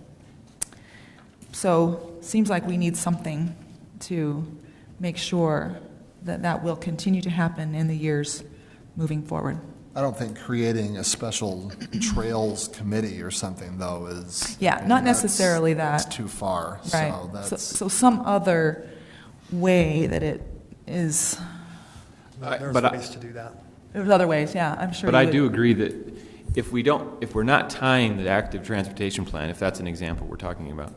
So seems like we need something to make sure that will continue to happen in the years moving forward. I don't think creating a special trails committee or something, though, is... Yeah, not necessarily that. It's too far. Right. So that's... So some other way that it is... There's ways to do that. There's other ways, yeah, I'm sure. But I do agree that if we're not tying the active transportation plan, if that's an example we're talking about,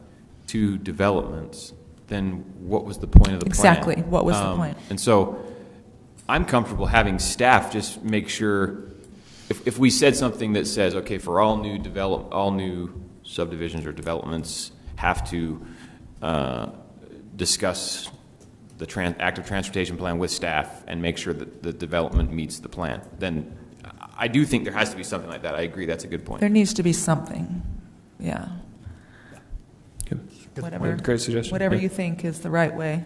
to developments, then what was the point of the plan? Exactly, what was the point? And so I'm comfortable having staff just make sure, if we said something that says, okay, for all new subdivisions or developments have to discuss the active transportation plan with staff and make sure that the development meets the plan, then I do think there has to be something like that. I agree, that's a good point. There needs to be something, yeah. Good. Whatever, Great suggestion. whatever you think is the right way.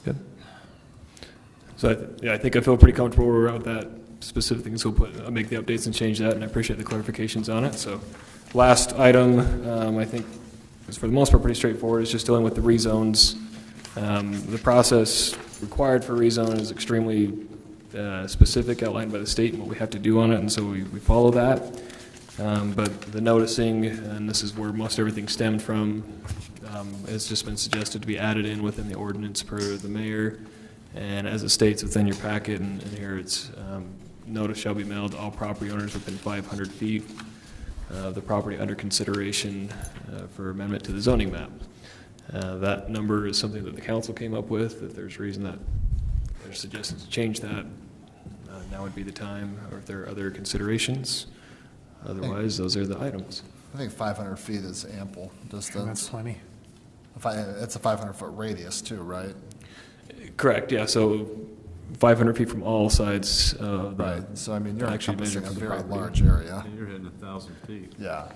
Good. So I think I feel pretty comfortable where we're at with that specific thing. So I'll make the updates and change that, and I appreciate the clarifications on it. So last item, I think is for the most part pretty straightforward. It's just dealing with the rezones. The process required for rezone is extremely specific, outlined by the state and what we have to do on it, and so we follow that. But the noticing, and this is where most everything stemmed from, has just been suggested to be added in within the ordinance per the mayor. And as it states within your packet, and here it's notice shall be mailed to all property owners within 500 feet the property under consideration for amendment to the zoning map. That number is something that the council came up with. If there's reason that there's suggestions to change that, now would be the time, or if there are other considerations. Otherwise, those are the items. I think 500 feet is ample distance. That's plenty. It's a 500-foot radius too, right? Correct, yeah, so 500 feet from all sides. Right, so I mean, you're actually encompassing measured a from the very property. large area. You're hitting 1,000 feet. Yeah.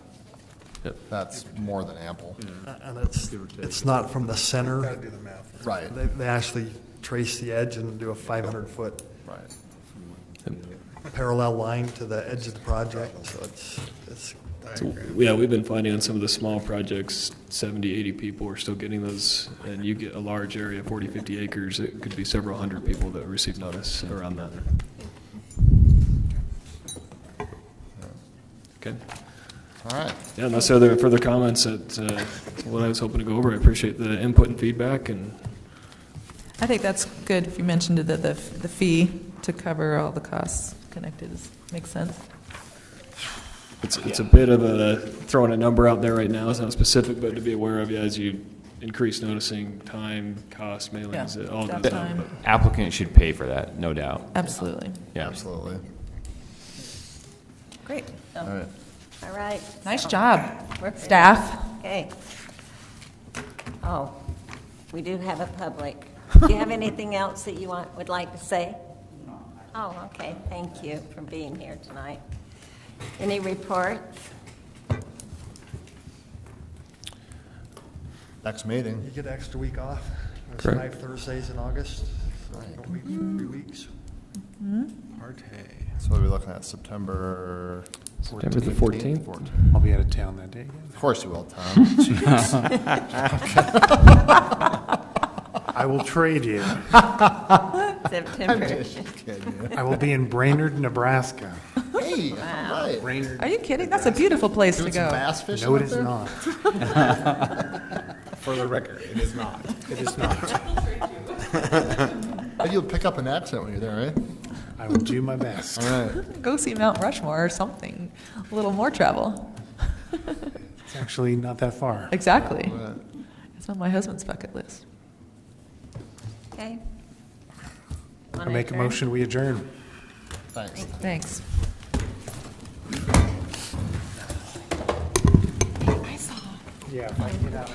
Yep. That's more than ample. And it's not from the center. Right. They actually trace the edge and do a 500-foot Right. parallel line to the edge of the project, so it's So, yeah, we've been finding on some of the small projects, 70, 80 people are still getting those, and you get a large area, 40, 50 acres, it could be several hundred people that receive notice around that. Okay. All right. Yeah, unless there are further comments, that's what I was hoping to go over. I appreciate the input and feedback, and I think that's good if you mentioned that the fee to cover all the costs connected makes sense. it's a bit of a throwing a number out there right now. It's not specific, but to be aware of, as you increase noticing, time, cost, mailings, it all goes Time. down. Applicant should pay for that, no doubt. Absolutely. Yeah. Absolutely. Great. All right. All right. Nice so job, we're finished. staff. Okay. Oh, we do have a public. Do you have anything else that you would like to say? Oh, okay. Thank you for being here tonight. Any reports? Next meeting. you get an extra week off. There's Correct. 5 Thursdays in August, so it'll be 3 weeks. So what are we looking at? September September the 14th. I'll be out of town that day again. Of course you will, Tom. I will trade you. September. I will be in Brainerd, Nebraska. Hey, all right. Are you kidding? That's a beautiful place to Doing some go. bass fishing No, it up is there? not. For the record, it is not. It is not. But you'll pick up an accent when you're there, right? I will do my best. All right. Go see Mount Rushmore or something. A little more travel. It's actually not that far. Exactly. All right. It's on my husband's bucket list. Okay. I make a motion, we adjourn. Thanks. Thanks. Yeah, if I can get out.